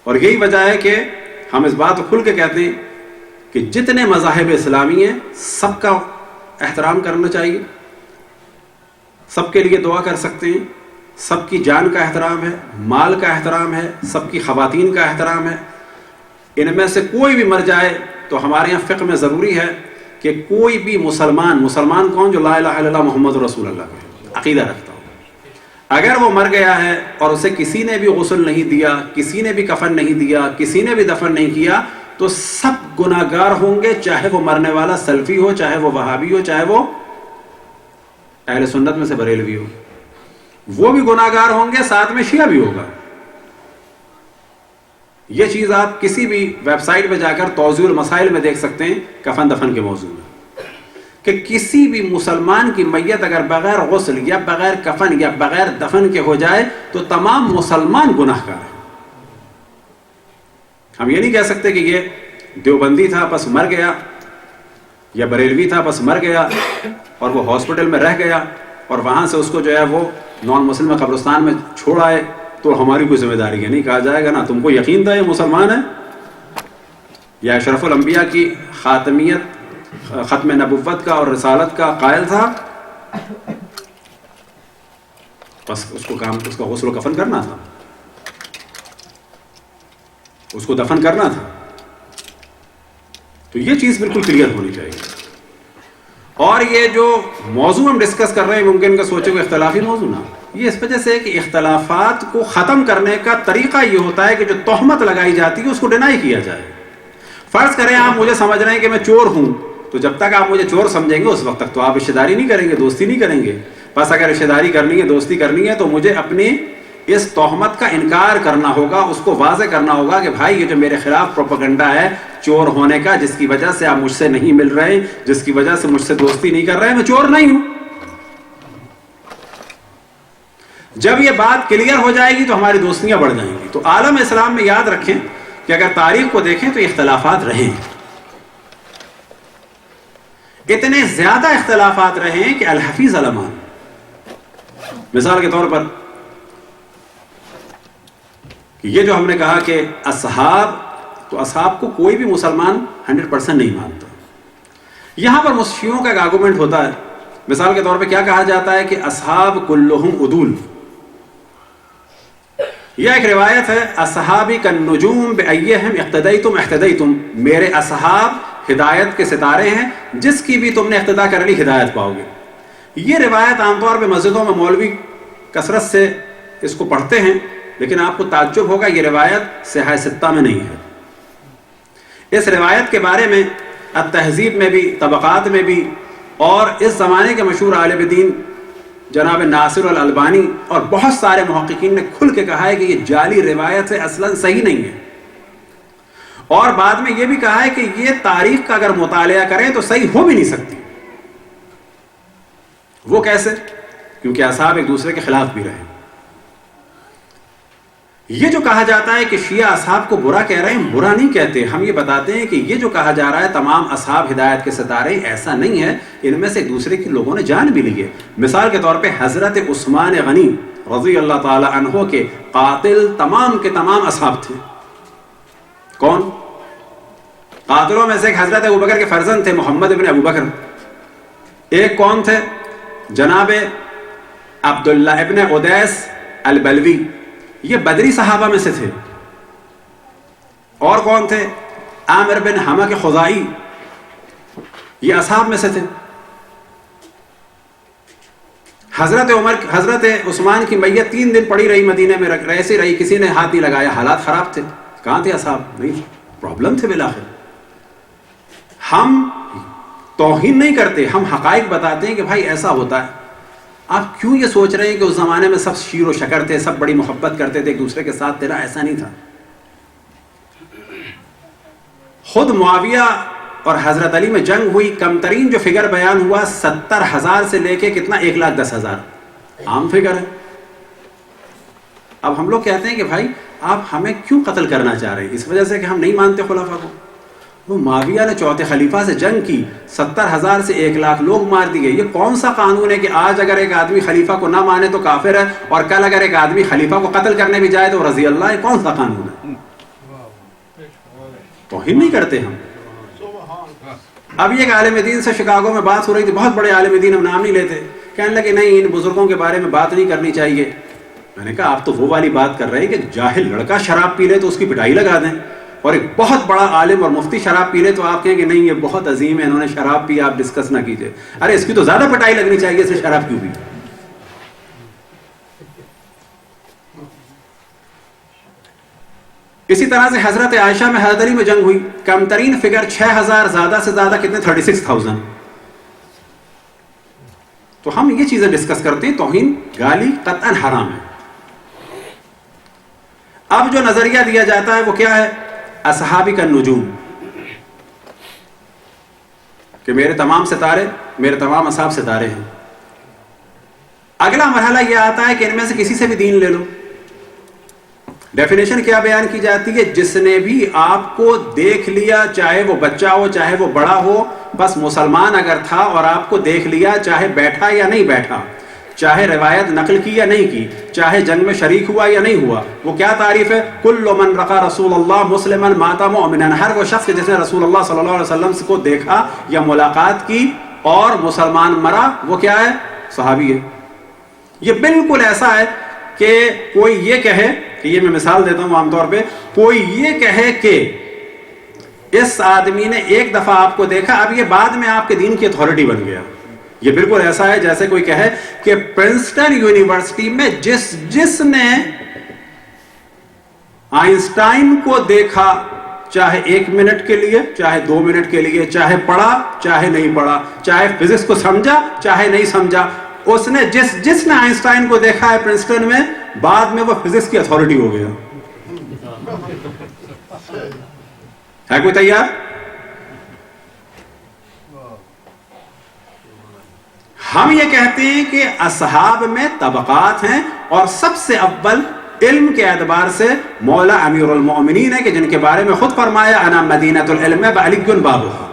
اور یہی وجہ ہے کہ ہم اس بات کو کھل کے کہتے ہیں کہ جتنے مذاہب اسلامی ہیں سب کا احترام کرنا چاہیے، سب کے لیے دعا کر سکتے ہیں، سب کی جان کا احترام ہے، مال کا احترام ہے، سب کی خواتین کا احترام ہے. ان میں سے کوئی بھی مر جائے تو ہمارے یہاں فقہ میں ضروری ہے کہ کوئی بھی مسلمان کون؟ جو لا الہ الا اللہ محمد رسول اللہ کا عقیدہ رکھتا ہو. اگر وہ مر گیا ہے اور اسے کسی نے بھی غسل نہیں دیا، کسی نے بھی کفن نہیں دیا، کسی نے بھی دفن نہیں کیا، تو سب گناہگار ہوں گے، چاہے وہ مرنے والا سلفی ہو، چاہے وہ وہابی ہو، چاہے وہ اہل سنت میں سے بریلوی ہو. وہ بھی گناہگار ہوں گے، ساتھ میں شیعہ بھی ہوگا. یہ چیز آپ کسی بھی ویب سائٹ پہ جا کر توضیح المسائل میں دیکھ سکتے ہیں کفن دفن کے موضوع میں، کہ کسی بھی مسلمان کی میت اگر بغیر غسل یا بغیر کفن یا بغیر دفن کے ہو جائے تو تمام مسلمان گناہگار ہیں. ہم یہ نہیں کہہ سکتے کہ یہ دیوبندی تھا بس مر گیا، یا بریلوی تھا بس مر گیا اور وہ ہاسپٹل میں رہ گیا اور وہاں سے اس کو جو ہے وہ نان مسلم قبرستان میں چھوڑ آئے تو ہماری کوئی ذمہ داری ہے. نہیں کہا جائے گا نا تم کو یقین تھا یہ مسلمان ہے، یا اشرف الانبیاء کی خاتمیت، ختم نبوت کا اور رسالت کا قائل تھا، بس اس کو کام، اس کا غسل و کفن کرنا تھا، اس کو دفن کرنا تھا. تو یہ چیز بالکل کلیئر ہونی چاہیے. اور یہ جو موضوع ہم ڈسکس کر رہے ہیں ممکن کا سوچے کوئی اختلافی موضوع نہ، یہ اس وجہ سے کہ اختلافات کو ختم کرنے کا طریقہ یہ ہوتا ہے کہ جو تہمت لگائی جاتی ہے اس کو ڈینائی کیا جائے. فرض کریں آپ مجھے سمجھ رہے ہیں کہ میں چور ہوں، تو جب تک آپ مجھے چور سمجھیں گے اس وقت تک تو آپ رشتہ داری نہیں کریں گے، دوستی نہیں کریں گے. بس اگر رشتہ داری کرنی ہے، دوستی کرنی ہے، تو مجھے اپنی اس تہمت کا انکار کرنا ہوگا، اس کو واضح کرنا ہوگا کہ بھائی یہ جو میرے خلاف پروپیگنڈا ہے چور ہونے کا، جس کی وجہ سے آپ مجھ سے نہیں مل رہے، جس کی وجہ سے مجھ سے دوستی نہیں کر رہے، میں چور نہیں ہوں. جب یہ بات کلیئر ہو جائے گی تو ہماری دوستیاں بڑھ جائیں گی. تو عالم اسلام میں یاد رکھیں کہ اگر تاریخ کو دیکھیں تو اختلافات رہے ہیں، اتنے زیادہ اختلافات رہے ہیں کہ الحفیظ علمان. مثال کے طور پر یہ جو ہم نے کہا کہ اصحاب، تو اصحاب کو کوئی بھی مسلمان 100% نہیں مانتا. یہاں پر شیعوں کا ایک آرگومنٹ ہوتا ہے. مثال کے طور پہ کیا کہا جاتا ہے کہ اصحاب کلہم عدول. یہ ایک روایت ہے، اصحابی کالنجوم بأیہم اقتدیتم اہتدیتم، میرے اصحاب ہدایت کے ستارے ہیں، جس کی بھی تم نے اقتدا کر لی ہدایت پاؤ گے. یہ روایت عام طور پہ مسجدوں میں مولوی کثرت سے اس کو پڑھتے ہیں، لیکن آپ کو تعجب ہوگا یہ روایت صحیح ستہ میں نہیں ہے. اس روایت کے بارے میں التہذیب میں بھی، طبقات میں بھی، اور اس زمانے کے مشہور عالم دین جناب ناصر الالبانی اور بہت سارے محققین نے کھل کے کہا ہے کہ یہ جعلی روایت ہے، اصلاً صحیح نہیں ہے. اور بعد میں یہ بھی کہا ہے کہ یہ تاریخ کا اگر مطالعہ کریں تو صحیح ہو بھی نہیں سکتی. وہ کیسے؟ کیونکہ اصحاب ایک دوسرے کے خلاف بھی رہے. یہ جو کہا جاتا ہے کہ شیعہ اصحاب کو برا کہہ رہے ہیں، برا نہیں کہتے. ہم یہ بتاتے ہیں کہ یہ جو کہا جا رہا ہے تمام اصحاب ہدایت کے ستارے، ایسا نہیں ہے. ان میں سے ایک دوسرے کے لوگوں نے جان بھی لی ہے. مثال کے طور پہ حضرت عثمان غنی رضی اللہ تعالی عنہ کے قاتل تمام کے تمام اصحاب تھے. کون؟ قاتلوں میں سے ایک حضرت ابوبکر کے فرزند تھے محمد ابن ابوبکر. ایک کون تھے؟ جناب عبداللہ ابن ادیس البلوی، یہ بدری صحابہ میں سے تھے. اور کون تھے؟ عامر بن حمق خزائی، یہ اصحاب میں سے تھے. حضرت عثمان کی میت 3 دن پڑی رہی مدینے میں، ایسی رہی، کسی نے ہاتھ نہیں لگایا. حالات خراب تھے. کہاں تھے اصحاب؟ نہیں، پرابلم تھے. بالآخر ہم توہین نہیں کرتے، ہم حقائق بتاتے ہیں کہ بھائی ایسا ہوتا ہے. آپ کیوں یہ سوچ رہے ہیں کہ اس زمانے میں سب شیر و شکر تھے، سب بڑی محبت کرتے تھے ایک دوسرے کے ساتھ؟ تیرا ایسا نہیں تھا. خود معاویہ اور حضرت علی میں جنگ ہوئی، کم ترین جو فگر بیان ہوا 70,000 سے لے کے کتنا 1,10,000 عام فگر ہے. اب ہم لوگ کہتے ہیں کہ بھائی آپ ہمیں کیوں قتل کرنا چاہ رہے ہیں؟ اس وجہ سے کہ ہم نہیں مانتے خلفاء کو. وہ معاویہ نے چوتھے خلیفہ سے جنگ کی، 70,000 سے 1,00,000 لوگ مار دیے. یہ کون سا قانون ہے کہ آج اگر ایک آدمی خلیفہ کو نہ مانے تو کافر ہے، اور کل اگر ایک آدمی خلیفہ کو قتل کرنے بھی جائے تو رضی اللہ؟ یہ کون سا قانون ہے؟ توہین نہیں کرتے ہم. اب ایک عالم دین سے شکاگو میں بات ہو رہی تھی، بہت بڑے عالم دین، ہم نام نہیں لیتے، کہنے لگے نہیں ان بزرگوں کے بارے میں بات نہیں کرنی چاہیے. میں نے کہا آپ تو وہ والی بات کر رہے ہیں کہ جاہل لڑکا شراب پی لے تو اس کی پٹائی لگا دیں، اور ایک بہت بڑا عالم اور مفتی شراب پی لے تو آپ کہیں کہ نہیں یہ بہت عظیم ہے، انہوں نے شراب پی، آپ ڈسکس نہ کیجئے. ارے اس کی تو زیادہ پٹائی لگنی چاہیے، اسے شراب کیوں پی؟ اسی طرح سے حضرت عائشہ میں حضرت علی میں جنگ ہوئی، کم ترین فگر 6,000، زیادہ سے زیادہ کتنے 36,000. تو ہم یہ چیزیں ڈسکس کرتے ہیں. توہین، گالی قطعاً حرام ہے. اب جو نظریہ دیا جاتا ہے وہ کیا ہے؟ اصحابی کا نجوم، کہ میرے تمام ستارے، میرے تمام اصحاب ستارے ہیں. اگلا مرحلہ یہ آتا ہے کہ ان میں سے کسی سے بھی دین لے لو. ڈیفینیشن کیا بیان کی جاتی ہے؟ جس نے بھی آپ کو دیکھ لیا، چاہے وہ بچہ ہو چاہے وہ بڑا ہو، بس مسلمان اگر تھا اور آپ کو دیکھ لیا، چاہے بیٹھا یا نہیں بیٹھا، چاہے روایت نقل کی یا نہیں کی، چاہے جنگ میں شریک ہوا یا نہیں ہوا، وہ کیا تعریف ہے؟ کل من رقا رسول اللہ مسلما مات مؤمنا، ہر وہ شخص جس نے رسول اللہ صلی اللہ علیہ وسلم کو دیکھا یا ملاقات کی اور مسلمان مرا، وہ کیا ہے؟ صحابی ہے. یہ بالکل ایسا ہے کہ کوئی یہ کہے کہ، یہ میں مثال دیتا ہوں عام طور پہ، کوئی یہ کہے کہ اس آدمی نے ایک دفعہ آپ کو دیکھا، اب یہ بعد میں آپ کے دین کی اتھارٹی بن گیا. یہ بالکل ایسا ہے جیسے کوئی کہے کہ پرنسٹن یونیورسٹی میں جس نے آئنسٹائن کو دیکھا، چاہے 1 منٹ کے لیے، چاہے 2 منٹ کے لیے، چاہے پڑھا چاہے نہیں پڑھا، چاہے فزکس کو سمجھا چاہے نہیں سمجھا، اس نے جس نے آئنسٹائن کو دیکھا ہے پرنسٹن میں، بعد میں وہ فزکس کی اتھارٹی ہو گیا. ہے کوئی تیار؟ ہم یہ کہتے ہیں کہ اصحاب میں طبقات ہیں، اور سب سے اول علم کے اعتبار سے مولا امیر المؤمنین ہے، کہ جن کے بارے میں خود فرمایا انا مدینۃ العلم وعلی بابها.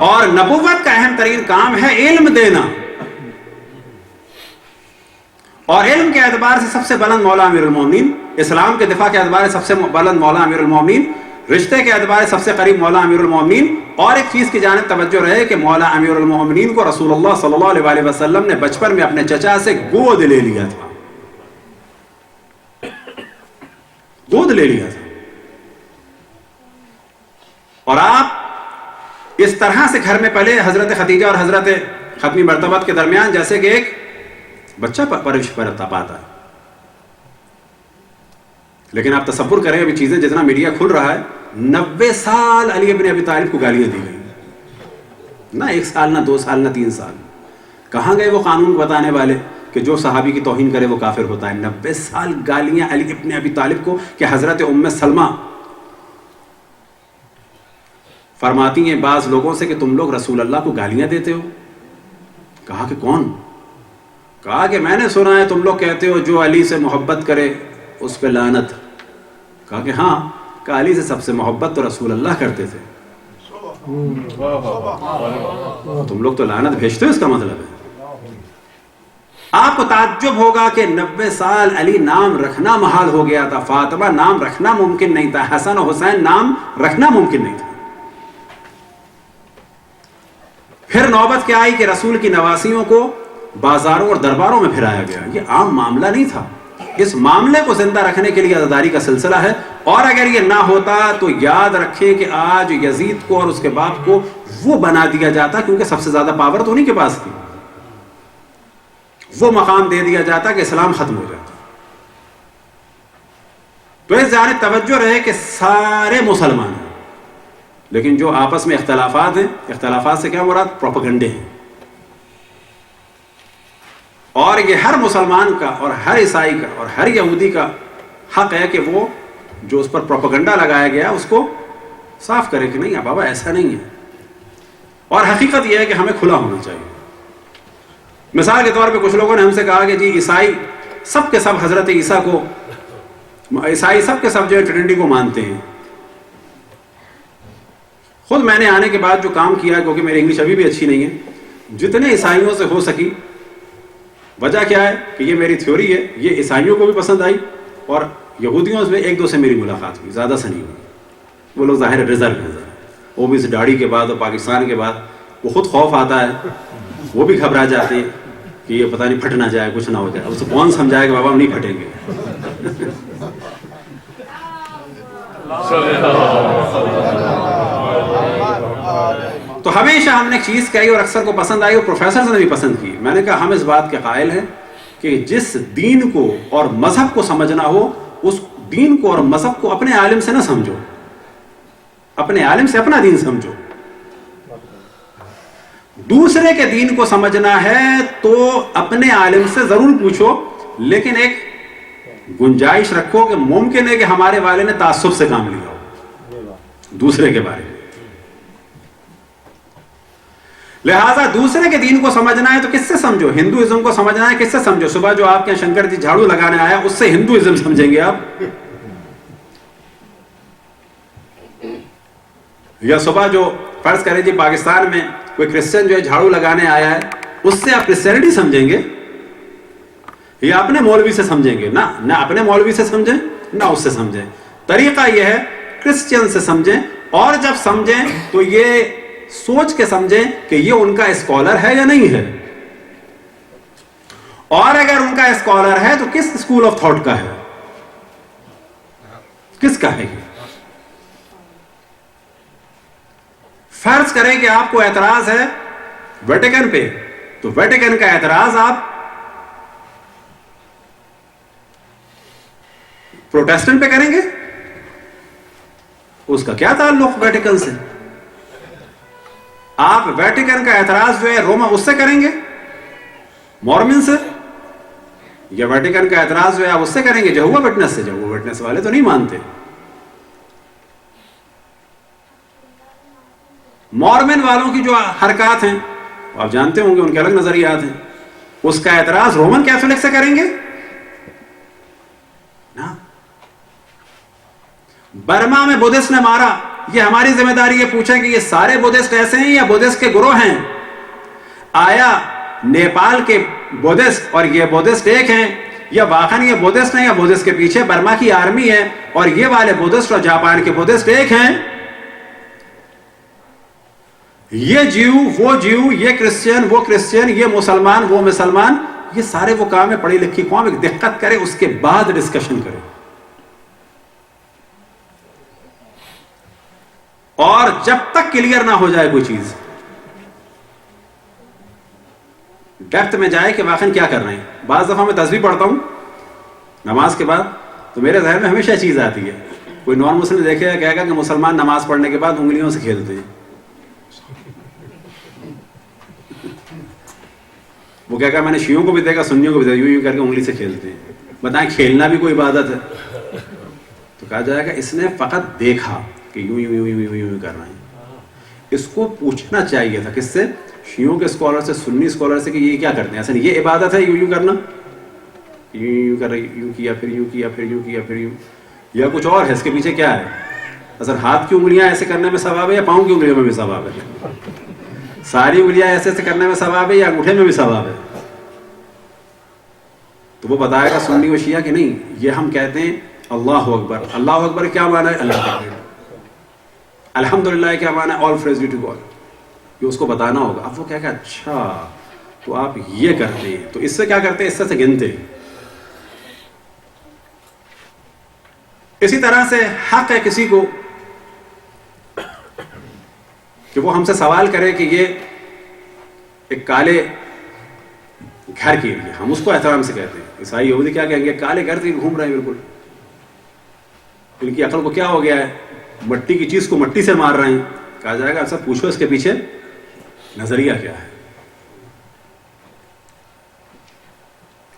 اور نبوت کا اہم ترین کام ہے علم دینا، اور علم کے اعتبار سے سب سے بلند مولا امیر المومنین، اسلام کے دفاع کے اعتبار سے سب سے بلند مولا امیر المومنین، رشتے کے اعتبار سے سب سے قریب مولا امیر المومنین. اور ایک چیز کی جانب توجہ رہے کہ مولا امیر المومنین کو رسول اللہ صلی اللہ علیہ وسلم نے بچپن میں اپنے چچا سے گود لے لیا تھا، گود لے لیا تھا. اور آپ اس طرح سے گھر میں پلے، حضرت خدیجہ اور حضرت ختمی مرتبت کے درمیان، جیسے کہ ایک بچہ پرورش پاتا ہے. لیکن آپ تصور کریں ابھی چیزیں جتنا میڈیا کھل رہا ہے، 90 سال علی ابن ابی طالب کو گالیاں دی گئی، نہ 1 سال، نہ 2 سال، نہ 3 سال. کہاں گئے وہ قانون بتانے والے کہ جو صحابی کی توہین کرے وہ کافر ہوتا ہے؟ 90 سال گالیاں علی ابن ابی طالب کو، کہ حضرت ام سلمہ فرماتی ہیں بعض لوگوں سے کہ تم لوگ رسول اللہ کو گالیاں دیتے ہو. کہا کہ کون؟ کہا کہ میں نے سنا ہے تم لوگ کہتے ہو جو علی سے محبت کرے اس پہ لعنت. کہا کہ ہاں. کہ علی سے سب سے محبت تو رسول اللہ کرتے تھے، تم لوگ تو لعنت بھیجتے ہو، اس کا مطلب ہے. آپ کو تعجب ہوگا کہ 90 سال علی نام رکھنا محال ہو گیا تھا، فاطمہ نام رکھنا ممکن نہیں تھا، حسن و حسین نام رکھنا ممکن نہیں تھا. پھر نوبت کیا آئی کہ رسول کی نواسیوں کو بازاروں اور درباروں میں پھرایا گیا. یہ عام معاملہ نہیں تھا. اس معاملے کو زندہ رکھنے کے لیے عزاداری کا سلسلہ ہے. اور اگر یہ نہ ہوتا تو یاد رکھیں کہ آج یزید کو اور اس کے باپ کو وہ بنا دیا جاتا، کیونکہ سب سے زیادہ پاور تو انہی کے پاس تھی، وہ مقام دے دیا جاتا کہ اسلام ختم ہو جاتا. تو اس جانب توجہ رہے کہ سارے مسلمان ہیں، لیکن جو آپس میں اختلافات ہیں، اختلافات سے کیا مراد؟ پروپیگنڈے ہیں. اور یہ ہر مسلمان کا اور ہر عیسائی کا اور ہر یہودی کا حق ہے کہ وہ جو اس پر پروپیگنڈا لگایا گیا اس کو صاف کرے کہ نہیں بابا ایسا نہیں ہے. اور حقیقت یہ ہے کہ ہمیں کھلا ہونا چاہیے. مثال کے طور پہ کچھ لوگوں نے ہم سے کہا کہ جی عیسائی سب کے سب حضرت عیسیٰ کو، عیسائی سب کے سب جو ہے ٹرینٹی کو مانتے ہیں. خود میں نے آنے کے بعد جو کام کیا، کیونکہ میری انگلش ابھی بھی اچھی نہیں ہے، جتنے عیسائیوں سے ہو سکی. وجہ کیا ہے کہ یہ میری تھیوری ہے، یہ عیسائیوں کو بھی پسند آئی، اور یہودیوں سے 1-2 سے میری ملاقات ہوئی، زیادہ سے نہیں ہوئی. وہ لوگ ظاہر ریزرو ہیں، وہ بھی اس داڑھی کے بعد اور پاکستان کے بعد وہ خود خوف آتا ہے، وہ بھی گھبرا جاتے ہیں کہ یہ پتہ نہیں پھٹ نہ جائے، کچھ نہ ہو جائے. اسے کون سمجھائے کہ بابا ہم نہیں پھٹیں گے. تو ہمیشہ ہم نے چیز کہی اور اکثر کو پسند آئی اور پروفیسرز نے بھی پسند کی. میں نے کہا ہم اس بات کے قائل ہیں کہ جس دین کو اور مذہب کو سمجھنا ہو، اس دین کو اور مذہب کو اپنے عالم سے نہ سمجھو، اپنے عالم سے اپنا دین سمجھو. دوسرے کے دین کو سمجھنا ہے تو اپنے عالم سے ضرور پوچھو، لیکن ایک گنجائش رکھو کہ ممکن ہے کہ ہمارے والے نے تعصب سے کام لیا ہو دوسرے کے بارے میں. لہٰذا دوسرے کے دین کو سمجھنا ہے تو کس سے سمجھو؟ ہندوازم کو سمجھنا ہے کس سے سمجھو؟ صبح جو آپ کے شنکر جی جھاڑو لگانے آیا اس سے ہندوازم سمجھیں گے آپ؟ یا صبح جو فرض کریں جی پاکستان میں کوئی کرسچن جو ہے جھاڑو لگانے آیا ہے اس سے آپ کرسچینٹی سمجھیں گے یا اپنے مولوی سے سمجھیں گے؟ نہ اپنے مولوی سے سمجھیں نہ اس سے سمجھیں. طریقہ یہ ہے کرسچن سے سمجھیں، اور جب سمجھیں تو یہ سوچ کے سمجھیں کہ یہ ان کا اسکالر ہے یا نہیں ہے، اور اگر ان کا اسکالر ہے تو کس اسکول آف تھاٹ کا ہے. کس کا ہے یہ؟ فرض کریں کہ آپ کو اعتراض ہے ویٹیکن پہ، تو ویٹیکن کا اعتراض آپ پروٹیسٹنٹ پہ کریں گے؟ اس کا کیا تعلق ویٹیکن سے؟ آپ ویٹیکن کا اعتراض جو ہے روما اس سے کریں گے، مورمن سے؟ یا ویٹیکن کا اعتراض جو ہے آپ اس سے کریں گے جہوہ وٹنس سے؟ جہوہ وٹنس والے تو نہیں مانتے. مورمن والوں کی جو حرکات ہیں آپ جانتے ہوں گے، ان کے الگ نظریات ہیں. اس کا اعتراض رومن کیتھولک سے کریں گے نا. برما میں بدھسٹ نے مارا، یہ ہماری ذمہ داری ہے پوچھیں کہ یہ سارے بدھسٹ ایسے ہیں یا بدھسٹ کے گروہ ہیں؟ آیا نیپال کے بدھسٹ اور یہ بدھسٹ ایک ہیں، یا واقعی یہ بدھسٹ ہیں یا بدھسٹ کے پیچھے برما کی آرمی ہے اور یہ والے بدھسٹ اور جاپان کے بدھسٹ ایک ہیں؟ یہ جیو وہ جیو، یہ کرسچین وہ کرسچین، یہ مسلمان وہ مسلمان، یہ سارے وہ کام ہے پڑھی لکھی قوم ایک دقت کرے اس کے بعد ڈسکشن کرے. اور جب تک کلیئر نہ ہو جائے کوئی چیز، ڈیپتھ میں جائے کہ واقعی کیا کر رہے ہیں. بعض دفعہ میں تسبیح پڑھتا ہوں نماز کے بعد تو میرے ذہن میں ہمیشہ چیز آتی ہے، کوئی نان مسلم دیکھے گا کہے گا کہ مسلمان نماز پڑھنے کے بعد انگلیوں سے کھیلتے ہیں. وہ کہے گا میں نے شیعوں کو بھی دیکھا سنیوں کو بھی دیکھا یوں یوں کر کے انگلی سے کھیلتے ہیں. بتائیں کھیلنا بھی کوئی عبادت ہے؟ تو کہا جائے گا اس نے فقط دیکھا کہ یوں یوں یوں یوں یوں کر رہے ہیں. اس کو پوچھنا چاہیے تھا کس سے؟ شیعوں کے اسکالر سے، سنی اسکالر سے کہ یہ کیا کرتے ہیں، اصل یہ عبادت ہے یوں یوں کرنا؟ یوں یوں کر رہے، یوں کیا پھر یوں کیا پھر یوں کیا پھر یوں، یا کچھ اور ہے اس کے پیچھے کیا ہے؟ اصل ہاتھ کی انگلیاں ایسے کرنے میں ثواب ہے یا پاؤں کی انگلیوں میں بھی ثواب ہے؟ ساری انگلیاں ایسے ایسے کرنے میں ثواب ہے یا انگوٹھے میں بھی ثواب ہے؟ تو وہ بتائے گا سنی و شیعہ کہ نہیں، یہ ہم کہتے ہیں اللہ اکبر. اللہ اکبر کیا معنی ہے؟ اللہ اکبر. الحمدللہ کیا معنی ہے؟ آل پریز بی ٹو گاڈ. یہ اس کو بتانا ہوگا. اب وہ کہے گا اچھا تو آپ یہ کرتے ہیں، تو اس سے کیا کرتے ہیں؟ اس سے گنتے ہیں. اسی طرح سے حق ہے کسی کو کہ وہ ہم سے سوال کرے کہ یہ ایک کالے گھر کے لیے، ہم اس کو احترام سے کہتے ہیں. عیسائی یہودی کیا کہیں گے؟ کالے گھر سے گھوم رہے ہیں، بالکل ان کی عقل کو کیا ہو گیا ہے، مٹی کی چیز کو مٹی سے مار رہے ہیں. کہا جائے گا سب پوچھو اس کے پیچھے نظریہ کیا ہے.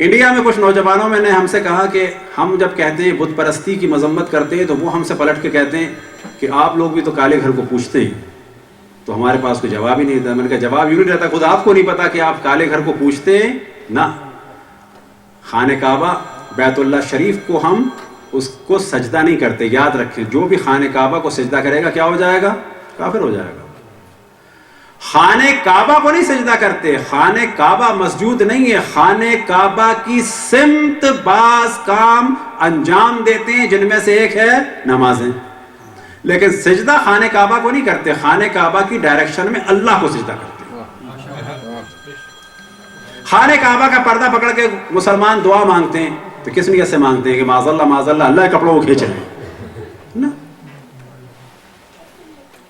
انڈیا میں کچھ نوجوانوں میں نے ہم سے کہا کہ ہم جب کہتے ہیں بت پرستی کی مذمت کرتے ہیں تو وہ ہم سے پلٹ کے کہتے ہیں کہ آپ لوگ بھی تو کالے گھر کو پوچھتے ہیں. تو ہمارے پاس کوئی جواب ہی نہیں تھا. میں نے کہا جواب یوں نہیں رہتا، خود آپ کو نہیں پتا کہ آپ کالے گھر کو پوچھتے ہیں نہ. خانہ کعبہ بیت اللہ شریف کو ہم اس کو سجدہ نہیں کرتے. یاد رکھیں جو بھی خانہ کعبہ کو سجدہ کرے گا کیا ہو جائے گا؟ کافر ہو جائے گا. خانہ کعبہ کو نہیں سجدہ کرتے. خانہ کعبہ مسجود نہیں ہے. خانہ کعبہ کی سمت بعض کام انجام دیتے ہیں جن میں سے ایک ہے نمازیں، لیکن سجدہ خانہ کعبہ کو نہیں کرتے. خانہ کعبہ کی ڈائریکشن میں اللہ کو سجدہ کرتے. خانہ کعبہ کا پردہ پکڑ کے مسلمان دعا مانگتے ہیں تو کس نیت سے مانگتے ہیں کہ معاذ اللہ اللہ کے کپڑوں کو کھینچ رہے ہیں؟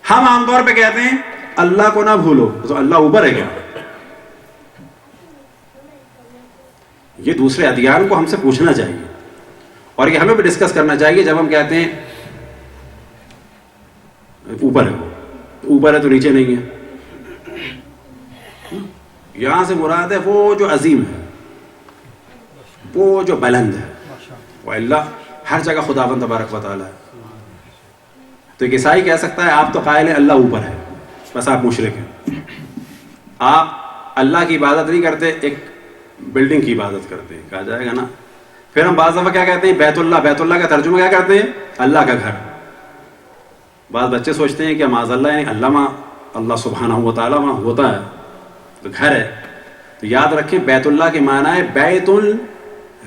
ہم عام طور پہ کہتے ہیں اللہ کو نہ بھولو، تو اللہ اوپر ہے کیا؟ یہ دوسرے ادیان کو ہم سے پوچھنا چاہیے اور یہ ہمیں بھی ڈسکس کرنا چاہیے. جب ہم کہتے ہیں اوپر ہے، اوپر ہے تو نیچے نہیں ہے. یہاں سے مراد ہے وہ جو عظیم ہے، وہ جو بلند ہے، وہ اللہ ہر جگہ خداوند تبارک و تعالی ہے. تو ایک عیسائی کہہ سکتا ہے آپ تو قائل ہیں اللہ اوپر ہے، بس آپ مشرک ہیں. آپ اللہ کی عبادت نہیں کرتے، ایک بلڈنگ کی عبادت کرتے ہیں. کہا جائے گا نا. پھر ہم بعض دفعہ کیا کہتے ہیں؟ بیت اللہ کا ترجمہ کیا کرتے ہیں؟ اللہ کا گھر. بعض بچے سوچتے ہیں کہ معاذ اللہ یعنی اللہ ماں، اللہ سبحانہ و تعالیٰ وہاں ہوتا ہے تو گھر ہے. تو یاد رکھیں بیت اللہ کے معنی ہے بیت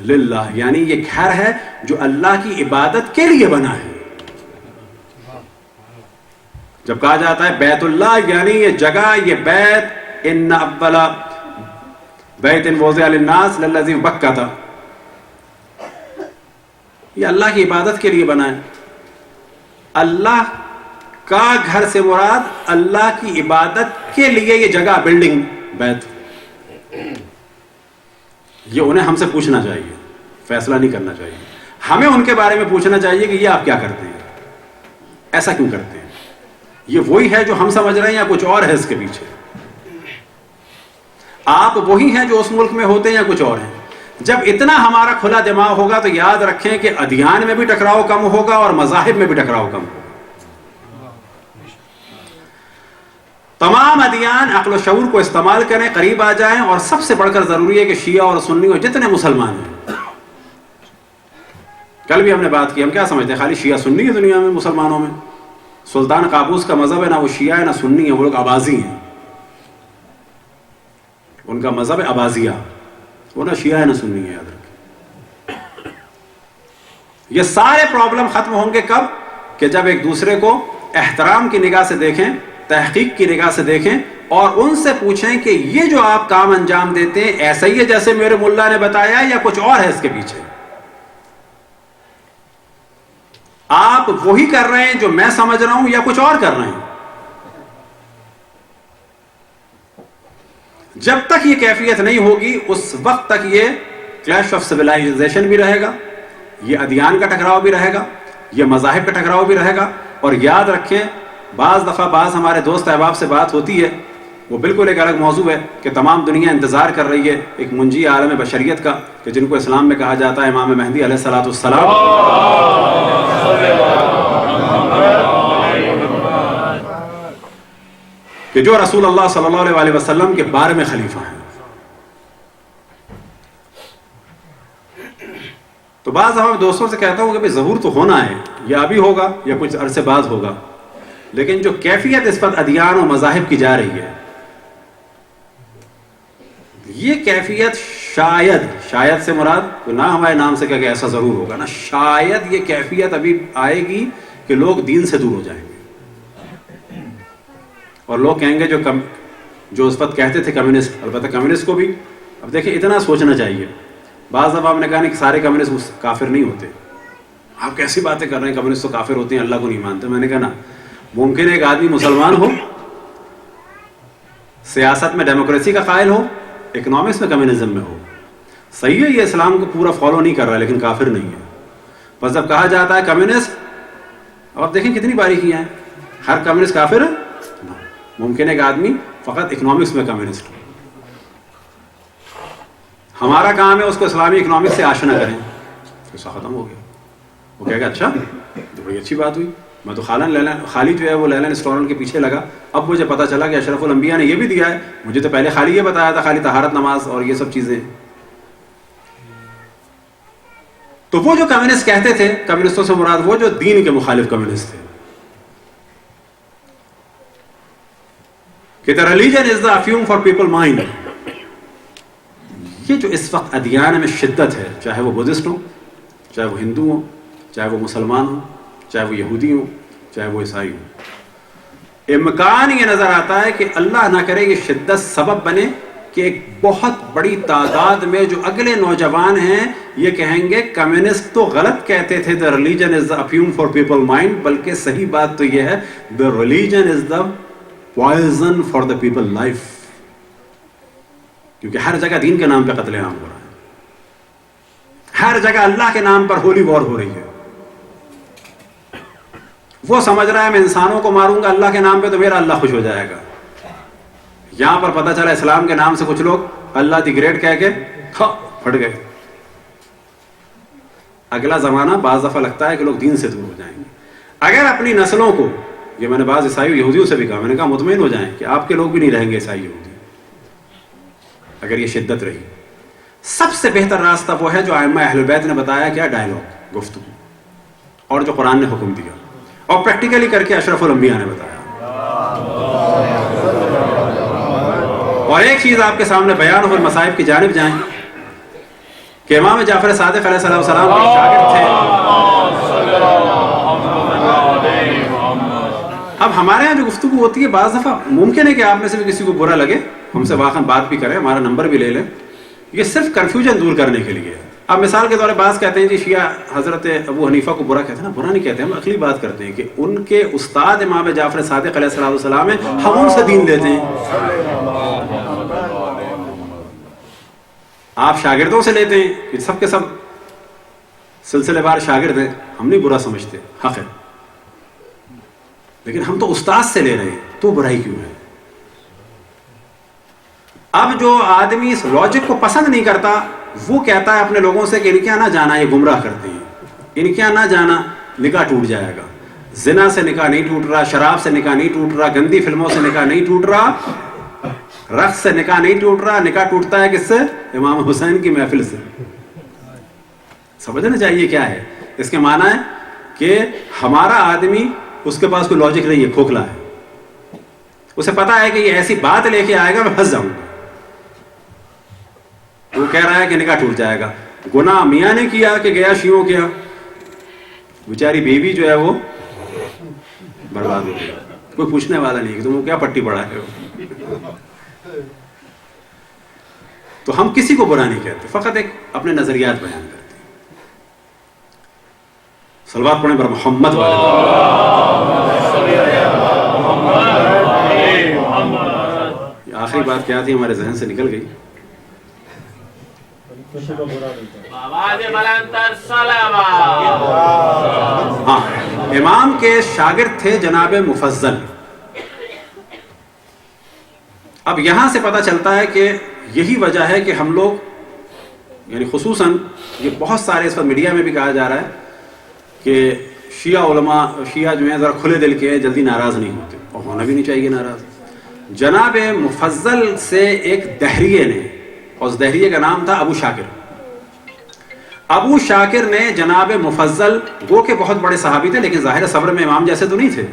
للہ، یعنی یہ گھر ہے جو اللہ کی عبادت کے لیے بنا ہے. جب کہا جاتا ہے بیت اللہ یعنی یہ جگہ، یہ بیت، ان اول بیت وضع للناس للذی ببکۃ، یہ اللہ کی عبادت کے لیے بنا ہے. اللہ کا گھر سے مراد اللہ کی عبادت کے لیے یہ جگہ، بلڈنگ، بیت، یہ انہیں ہم سے پوچھنا چاہیے، فیصلہ نہیں کرنا چاہیے. ہمیں ان کے بارے میں پوچھنا چاہیے کہ یہ آپ کیا کرتے ہیں، ایسا کیوں کرتے ہیں، یہ وہی ہے جو ہم سمجھ رہے ہیں یا کچھ اور ہے اس کے پیچھے؟ آپ وہی ہیں جو اس ملک میں ہوتے ہیں یا کچھ اور ہیں؟ جب اتنا ہمارا کھلا دماغ ہوگا تو یاد رکھیں کہ ادیان میں بھی ٹکراؤ کم ہوگا اور مذاہب میں بھی ٹکراؤ کم ہوگا. تمام ادیان عقل و شعور کو استعمال کریں، قریب آ جائیں، اور سب سے بڑھ کر ضروری ہے کہ شیعہ اور سنی اور جتنے مسلمان ہیں، کل بھی ہم نے بات کی، ہم کیا سمجھتے ہیں خالی شیعہ سنی ہے دنیا میں مسلمانوں میں؟ سلطان قابوس کا مذہب ہے نہ وہ شیعہ ہے نہ سنی ہے، وہ لوگ اباضی ہیں، ان کا مذہب ہے اباضیہ، وہ نہ شیعہ ہے نہ سنی ہے، یاد رکھیں. یہ سارے پرابلم ختم ہوں گے کب؟ کہ جب ایک دوسرے کو احترام کی نگاہ سے دیکھیں، تحقیق کی نگاہ سے دیکھیں، اور ان سے پوچھیں کہ یہ جو آپ کام انجام دیتے ہیں ایسا ہی ہے جیسے میرے ملا نے بتایا یا کچھ اور ہے اس کے پیچھے؟ آپ وہی کر رہے ہیں جو میں سمجھ رہا ہوں یا کچھ اور کر رہے ہیں؟ جب تک یہ کیفیت نہیں ہوگی اس وقت تک یہ کلیش آف سویلائزیشن بھی رہے گا، یہ ادیان کا ٹکراؤ بھی رہے گا، یہ مذاہب کا ٹکراؤ بھی رہے گا. اور یاد رکھیں، بعض دفعہ بعض ہمارے دوست احباب سے بات ہوتی ہے، وہ بالکل ایک الگ موضوع ہے کہ تمام دنیا انتظار کر رہی ہے ایک منجی عالم بشریت کا، کہ جن کو اسلام میں کہا جاتا ہے امام مہدی علیہ الصلوۃ والسلام، کہ جو رسول اللہ صلی اللہ علیہ وسلم کے بارے میں خلیفہ ہیں. تو بعض ہم دوستوں سے کہتا ہوں کہ ظہور تو ہونا ہے، یا ابھی ہوگا یا کچھ عرصے بعد ہوگا، لیکن جو کیفیت اس پر ادیان و مذاہب کی جا رہی ہے، یہ کیفیت شاید سے مراد نہ ہمارے نام سے کہ ایسا ضرور ہوگا نا، شاید یہ کیفیت ابھی آئے گی کہ لوگ دین سے دور ہو جائیں گے، اور لوگ کہیں گے جو اس وقت کہتے تھے کمیونسٹ، البتہ کمیونسٹ کو بھی اب دیکھیں اتنا سوچنا چاہیے. بعض دفعہ آپ نے کہا نہیں کہ سارے کمیونسٹ کافر نہیں ہوتے، آپ کیسی باتیں کر رہے ہیں، کمیونسٹ تو کافر ہوتے ہیں، اللہ کو نہیں مانتے. میں نے کہا نا، ممکن ہے ایک آدمی مسلمان ہو، سیاست میں ڈیموکریسی کا قائل ہو، اکنامکس میں کمیونزم میں ہو، صحیح ہے یہ اسلام کو پورا فالو نہیں کر رہا لیکن کافر نہیں ہے. بس جب کہا جاتا ہے کمیونسٹ، اب آپ دیکھیں کتنی باریکیاں ہیں، ہر کمیونسٹ کافر ہے؟ ممکن ہے ایک آدمی فقط اکنامکس میں کمیونسٹ ہو، ہمارا کام ہے اس کو اسلامی اکنامکس سے آشنا کریں، قصہ ختم ہو گیا. وہ کہے گا اچھا تو بڑی اچھی بات ہوئی، میں تو خالی جو ہے وہ لیلن اسٹورن کے پیچھے لگا، اب مجھے پتا چلا کہ اشرف الانبیاء نے یہ بھی دیا ہے، مجھے تو پہلے خالی یہ بتایا تھا خالی طہارت، نماز اور یہ سب چیزیں. تو وہ جو کمیونسٹ کہتے تھے، کمیونسٹوں سے مراد وہ جو دین کے مخالف کمیونسٹ تھے، کہ the religion is the affume for people mind. یہ جو اس وقت ادیان میں شدت ہے، چاہے وہ بدھسٹ ہوں، چاہے وہ ہندو ہوں، چاہے وہ مسلمان ہوں، چاہے وہ یہودی ہوں، چاہے وہ عیسائی ہوں، امکان یہ نظر آتا ہے کہ اللہ نہ کرے یہ شدت سبب بنے کہ ایک بہت بڑی تعداد میں جو اگلے نوجوان ہیں یہ کہیں گے کمیونسٹ تو غلط کہتے تھے the religion is the affume for people mind، بلکہ صحیح بات تو یہ ہے the religion is the poison for the people life. کیونکہ ہر جگہ دین کے نام پہ قتل عام ہو رہا ہے، ہر جگہ اللہ کے نام پر ہولی وار ہو رہی ہے. وہ سمجھ رہا ہے میں انسانوں کو ماروں گا اللہ کے نام پہ تو میرا اللہ خوش ہو جائے گا. یہاں پر پتہ چلا اسلام کے نام سے کچھ لوگ اللہ دی گریٹ کہہ کے پھٹ گئے. اگلا زمانہ بعض دفعہ لگتا ہے کہ لوگ دین سے دور ہو جائیں گے. اگر اپنی نسلوں کو، یہ میں نے بعض عیسائی یہودیوں سے بھی کہا، میں نے کہا مطمئن ہو جائیں کہ آپ کے لوگ بھی نہیں رہیں گے عیسائی یہودی اگر یہ شدت رہی. سب سے بہتر راستہ وہ ہے جو ائمہ اہل بیت نے بتایا، کیا ڈائیلاگ، گفتگو، اور جو قرآن نے حکم دیا اور پریکٹیکلی کر کے اشرف الانبیاء نے بتایا. اور ایک چیز آپ کے سامنے بیان ہو، مصائب کی جانب جائیں کہ امام جعفر صادق علیہ السلام کے شاگرد تھے. اب ہمارے یہاں جو گفتگو ہوتی ہے بعض دفعہ ممکن ہے کہ آپ میں سے بھی کسی کو برا لگے، ہم سے واقعا بات بھی کریں، ہمارا نمبر بھی لے لیں، یہ صرف کنفیوژن دور کرنے کے لیے ہے. اب مثال کے طور پر بعض کہتے ہیں جی شیعہ حضرت ابو حنیفہ کو برا کہتے ہیں نا، برا نہیں کہتے، ہم عقلی بات کرتے ہیں کہ ان کے استاد امام جعفر صادق علیہ السلام ہیں، ہم ان سے دین لیتے ہیں. آپ شاگردوں سے لیتے ہیں کہ سب کے سب سلسلے وار شاگرد ہیں، ہم نہیں برا سمجھتے، حق ہے، لیکن ہم تو استاد سے لے رہے ہیں، تو برائی کیوں ہے؟ اب جو آدمی اس لاجک کو پسند نہیں کرتا وہ کہتا ہے اپنے لوگوں سے کہ ان کے یہاں نہ جانا، یہ گمراہ کرتے ہیں، ان کے یہاں نہ جانا، نکاح ٹوٹ جائے گا. زنا سے نکاح نہیں ٹوٹ رہا، شراب سے نکاح نہیں ٹوٹ رہا، گندی فلموں سے نکاح نہیں ٹوٹ رہا، رقص سے نکاح نہیں ٹوٹ رہا، نکاح ٹوٹتا ہے کس سے؟ امام حسین کی محفل سے. سمجھنا چاہیے کیا ہے اس کے معنی ہے کہ ہمارا آدمی اس کے پاس کوئی لاجک نہیں ہے، کھوکھلا ہے، اسے پتا ہے کہ یہ ایسی بات لے کے آئے گا میں پھنس جاؤں گا. وہ کہہ رہا ہے کہ نکاح ٹوٹ جائے گا. گناہ میاں نے کیا کہ گیا شیعوں کیا، بیچاری بیوی جو ہے وہ برباد ہو گئی، کوئی پوچھنے والا نہیں کہ تم کیا پٹی پڑا ہے. تو ہم کسی کو برا نہیں کہتے، فقط ایک اپنے نظریات بیان کرتے ہیں. صلوات پڑھیں پر محمد والے. آخری بات کیا تھی ہمارے ذہن سے نکل گئی. ہاں، امام کے شاگرد تھے جناب مفضل. اب یہاں سے پتہ چلتا ہے کہ یہی وجہ ہے کہ ہم لوگ یعنی خصوصاً یہ بہت سارے اس وقت میڈیا میں بھی کہا جا رہا ہے کہ شیعہ علماء شیعہ جو ہیں ذرا کھلے دل کے ہیں، جلدی ناراض نہیں ہوتے، اور ہونا بھی نہیں چاہیے ناراض. جناب مفضل سے ایک دہریے نے، اور اس دہریے کا نام تھا ابو شاکر. ابو شاکر نے جناب مفضل، وہ کہ بہت بڑے صحابی تھے لیکن ظاہر صبر میں امام جیسے تو نہیں تھے،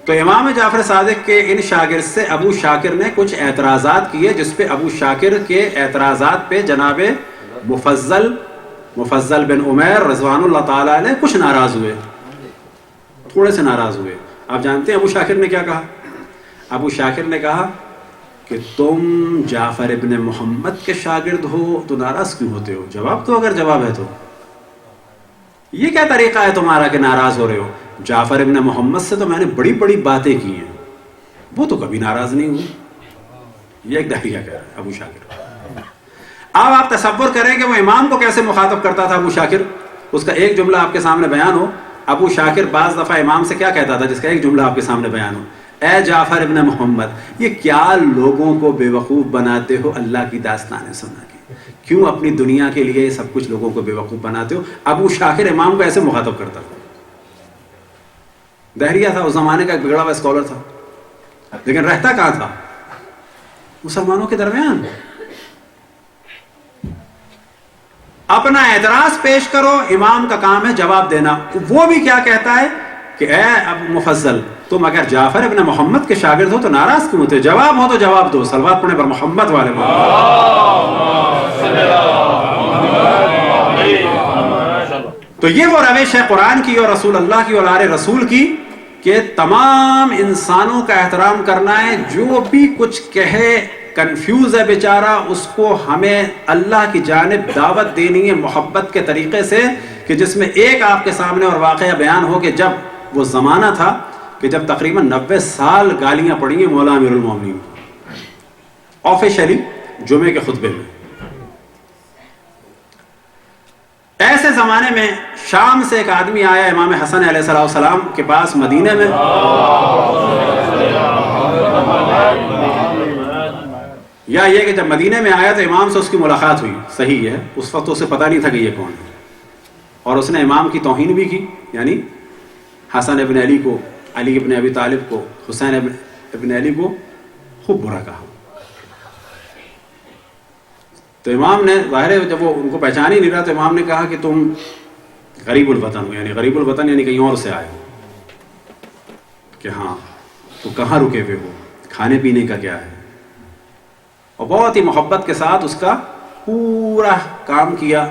تو امام جعفر صادق کے ان شاگرد سے ابو شاکر نے کچھ اعتراضات کیے، جس پہ ابو شاکر کے اعتراضات پہ جناب مفضل بن عمیر رضوان اللہ تعالیٰ علیہ کچھ ناراض ہوئے، تھوڑے سے ناراض ہوئے. آپ جانتے ہیں ابو شاکر نے کیا کہا؟ ابو شاکر نے کہا کہ تم جعفر ابن محمد کے شاگرد ہو تو ناراض کیوں ہوتے ہو؟ جواب تو اگر جواب ہے تو یہ کیا طریقہ ہے تمہارا کہ ناراض ہو رہے ہو؟ جعفر ابن محمد سے تو میں نے بڑی بڑی باتیں کی ہیں، وہ تو کبھی ناراض نہیں ہوئی. یہ ایک دہریہ کہہ رہا ہے ابو شاکر. اب آپ تصور کریں کہ وہ امام کو کیسے مخاطب کرتا تھا ابو شاکر. اس کا ایک جملہ آپ کے سامنے بیان ہو. ابو شاکر بعض دفعہ امام سے کیا کہتا تھا جس کا ایک جملہ آپ کے سامنے بیان ہو؟ اے جعفر ابن محمد، یہ کیا لوگوں کو بے وقوف بناتے ہو اللہ کی داستانیں سنا کے؟ کیوں اپنی دنیا کے لیے سب کچھ لوگوں کو بے وقوف بناتے ہو؟ ابو شاکر امام کو ایسے مخاطب کرتا تھا. دہریہ تھا، اس زمانے کا ایک بگڑا ہوا اسکالر تھا، لیکن رہتا کہاں تھا؟ مسلمانوں کے درمیان. اپنا اعتراض پیش کرو، امام کا کام ہے جواب دینا. وہ بھی کیا کہتا ہے کہ اے ابو مفضل، تم اگر جعفر ابن محمد کے شاگرد ہو تو ناراض کیوں ہوتے؟ جواب ہو تو جواب دو. صلوات پڑھیں پر محمد والے. تو یہ وہ روش ہے قرآن کی اور رسول اللہ کی اور آل رسول کی کہ تمام انسانوں کا احترام کرنا ہے. جو بھی کچھ کہے کنفیوز ہے بیچارہ، اس کو ہمیں اللہ کی جانب دعوت دینی ہے محبت کے طریقے سے، کہ جس میں ایک آپ کے سامنے اور واقعہ بیان ہو کہ جب وہ زمانہ تھا کہ جب تقریباً 90 سال گالیاں پڑی ہیں مولا امیر المومنین آفیشلی جمعے کے خطبے میں. ایسے زمانے میں شام سے ایک آدمی آیا امام حسن علیہ السلام کے پاس مدینے میں، یا یہ کہ جب مدینے میں آیا تو امام سے اس کی ملاقات ہوئی. صحیح ہے، اس وقت اسے پتہ نہیں تھا کہ یہ کون ہے، اور اس نے امام کی توہین بھی کی، یعنی حسن ابن علی کو، علی ابن ابی طالب کو، حسین ابن علی کو خوب برا کہا. تو امام نے ظاہر ہے جب وہ ان کو پہچان ہی نہیں رہا تو امام نے کہا کہ تم غریب الوطن ہو، یعنی غریب الوطن یعنی کہیں اور سے آئے ہو. کہ ہاں، تو کہاں رکے ہوئے ہو، کھانے پینے کا کیا ہے؟ اور بہت ہی محبت کے ساتھ اس کا پورا کام کیا.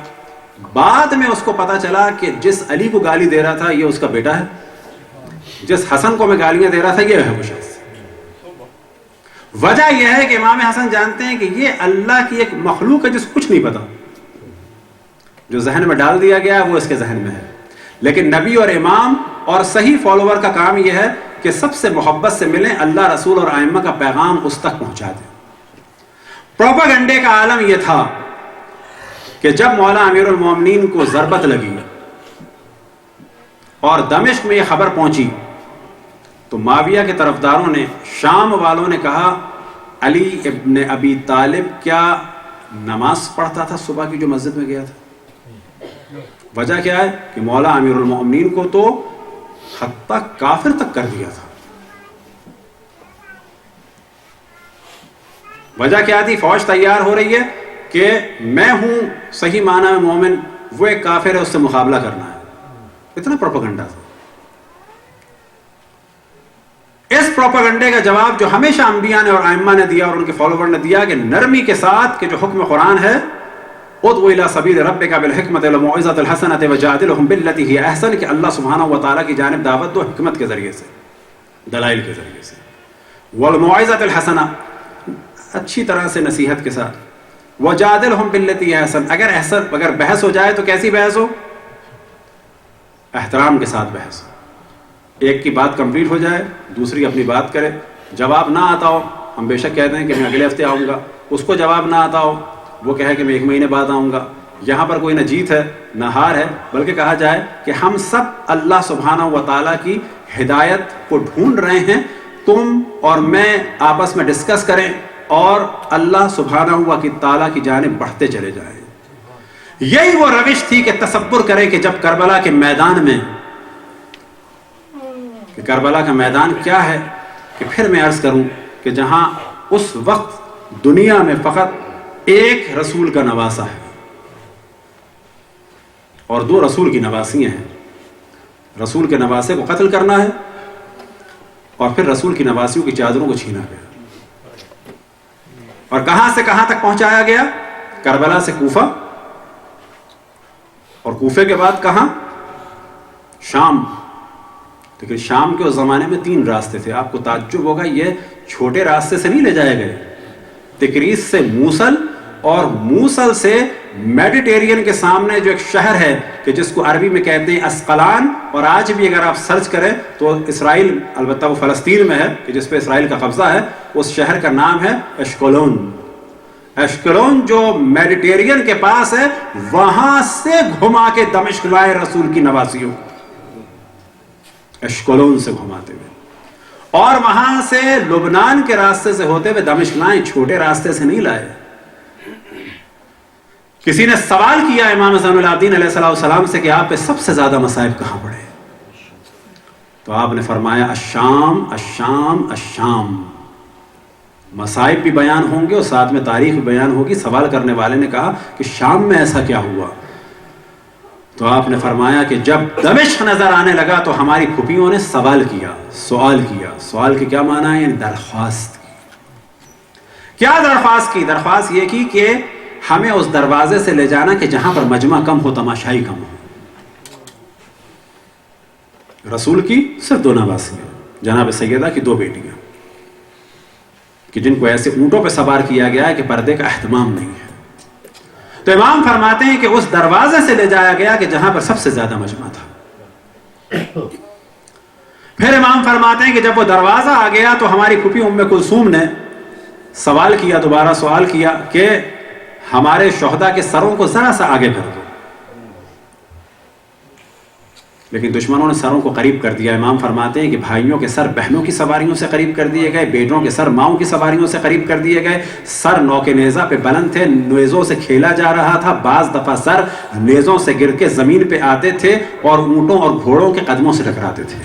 بعد میں اس کو پتا چلا کہ جس علی کو گالی دے رہا تھا یہ اس کا بیٹا ہے، جس حسن کو میں گالیاں دے رہا تھا یہ ہے وہ شخص. وجہ یہ ہے کہ امام حسن جانتے ہیں کہ یہ اللہ کی ایک مخلوق ہے جس کو کچھ نہیں پتا. جو ذہن میں ڈال دیا گیا ہے وہ اس کے ذہن میں ہے. لیکن نبی اور امام اور صحیح فالوور کا کام یہ ہے کہ سب سے محبت سے ملیں, اللہ رسول اور ائمہ کا پیغام اس تک پہنچا دیں. پروپیگنڈے کا عالم یہ تھا کہ جب مولا امیر المومنین کو ضربت لگی اور دمشق میں یہ خبر پہنچی تو معاویہ کے طرفداروں نے, شام والوں نے کہا علی ابن ابی طالب کیا نماز پڑھتا تھا صبح کی جو مسجد میں گیا تھا؟ وجہ کیا ہے کہ مولا امیر المومنین کو تو حتیٰ کافر تک کر دیا تھا. وجہ کیا تھی؟ فوج تیار ہو رہی ہے کہ میں ہوں صحیح معنی میں مومن, وہ ایک کافر ہے, اس سے مقابلہ کرنا ہے. اتنا پروپیگنڈا تھا. اس پروپیگنڈے کا جواب جو ہمیشہ انبیاء نے اور ائمہ نے دیا اور ان کے فالوور نے دیا کہ نرمی کے ساتھ, کہ جو حکم قرآن ہے ادعو الی سبیل ربک بالحکمۃ والموعظۃ الحسنۃ وجادلھم باللتی ہی احسن, کہ اللہ سبحانہ و تعالیٰ کی جانب دعوت دو حکمت کے ذریعے سے, دلائل کے ذریعے سے, والموعظۃ الحسنہ اچھی طرح سے نصیحت کے ساتھ, وجادلھم باللتی ہی احسن اگر بحث ہو جائے تو کیسی بحث ہو؟ احترام کے ساتھ بحث. ایک کی بات کمپلیٹ ہو جائے, دوسری اپنی بات کرے, جواب نہ آتا ہو, ہم بے شک کہتے ہیں کہ میں اگلے ہفتے آؤں گا, اس کو جواب نہ آتا ہو, وہ کہے کہ میں 1 مہینے بعد آؤں گا. یہاں پر کوئی نہ جیت ہے نہ ہار ہے, بلکہ کہا جائے کہ ہم سب اللہ سبحانہ و تعالیٰ کی ہدایت کو ڈھونڈ رہے ہیں, تم اور میں آپس میں ڈسکس کریں اور اللہ سبحانہ و تعالیٰ کی جانب بڑھتے چلے جائیں. یہی وہ روش تھی کہ تصور کریں کہ جب کربلا کے میدان میں, کہ کربلا کا میدان کیا ہے, کہ پھر میں عرض کروں کہ جہاں اس وقت دنیا میں فقط ایک رسول کا نواسہ ہے اور 2 رسول کی نواسیاں ہیں. رسول کے نواسے کو قتل کرنا ہے اور پھر رسول کی نواسیوں کی چادروں کو چھینا گیا. اور کہاں سے کہاں تک پہنچایا گیا؟ کربلا سے کوفہ, اور کوفے کے بعد کہاں؟ شام. لیکن شام کے اس زمانے میں 3 راستے تھے. آپ کو تعجب ہوگا, یہ چھوٹے راستے سے نہیں لے جائے گئے. تکریس سے موصل, اور موصل سے میڈیٹیرین کے سامنے جو ایک شہر ہے کہ جس کو عربی میں کہتے ہیں اسقلان, اور آج بھی اگر آپ سرچ کریں تو اسرائیل, البتہ وہ فلسطین میں ہے کہ جس پہ اسرائیل کا قبضہ ہے, اس شہر کا نام ہے اشکلون. اشکلون جو میڈیٹیرین کے پاس ہے, وہاں سے گھما کے دمشق لائے رسول کی نواسیوں, اشکلون سے گھماتے ہوئے, اور وہاں سے لبنان کے راستے سے ہوتے ہوئے دمشق لائے, چھوٹے راستے سے نہیں لائے. کسی نے سوال کیا امام زین العابدین علیہ السلام سے کہ آپ پہ سب سے زیادہ مصائب کہاں پڑے؟ تو آپ نے فرمایا الشام الشام الشام. مصائب بھی بیان ہوں گے اور ساتھ میں تاریخ بھی بیان ہوگی. سوال کرنے والے نے کہا کہ شام میں ایسا کیا ہوا؟ تو آپ نے فرمایا کہ جب دمشق نظر آنے لگا تو ہماری پھوپھیوں نے سوال کیا, سوال کیا. سوال کے کیا معنی ہے؟ یعنی درخواست کی. کیا درخواست کی؟ درخواست یہ کی کہ ہمیں اس دروازے سے لے جانا کہ جہاں پر مجمع کم ہو, تماشائی کم ہو. رسول کی صرف 2 نواسیاں, جناب سیدہ کی 2 بیٹیاں, کہ جن کو ایسے اونٹوں پہ سوار کیا گیا ہے کہ پردے کا اہتمام نہیں ہے. تو امام فرماتے ہیں کہ اس دروازے سے لے جایا گیا کہ جہاں پر سب سے زیادہ مجمع تھا. پھر امام فرماتے ہیں کہ جب وہ دروازہ آ گیا تو ہماری پھوپھی ام کلثوم نے سوال کیا, دوبارہ سوال کیا کہ ہمارے شہداء کے سروں کو ذرا سا آگے کر دو. لیکن دشمنوں نے سروں کو قریب کر دیا. امام فرماتے ہیں کہ بھائیوں کے سر بہنوں کی سواریوں سے قریب کر دیے گئے, بیٹوں کے سر ماؤں کی سواریوں سے قریب کر دیے گئے. سر نوکے نیزہ پہ بلند تھے, نیزوں سے کھیلا جا رہا تھا. بعض دفعہ سر نیزوں سے گر کے زمین پہ آتے تھے اور اونٹوں اور گھوڑوں کے قدموں سے ٹکراتے تھے.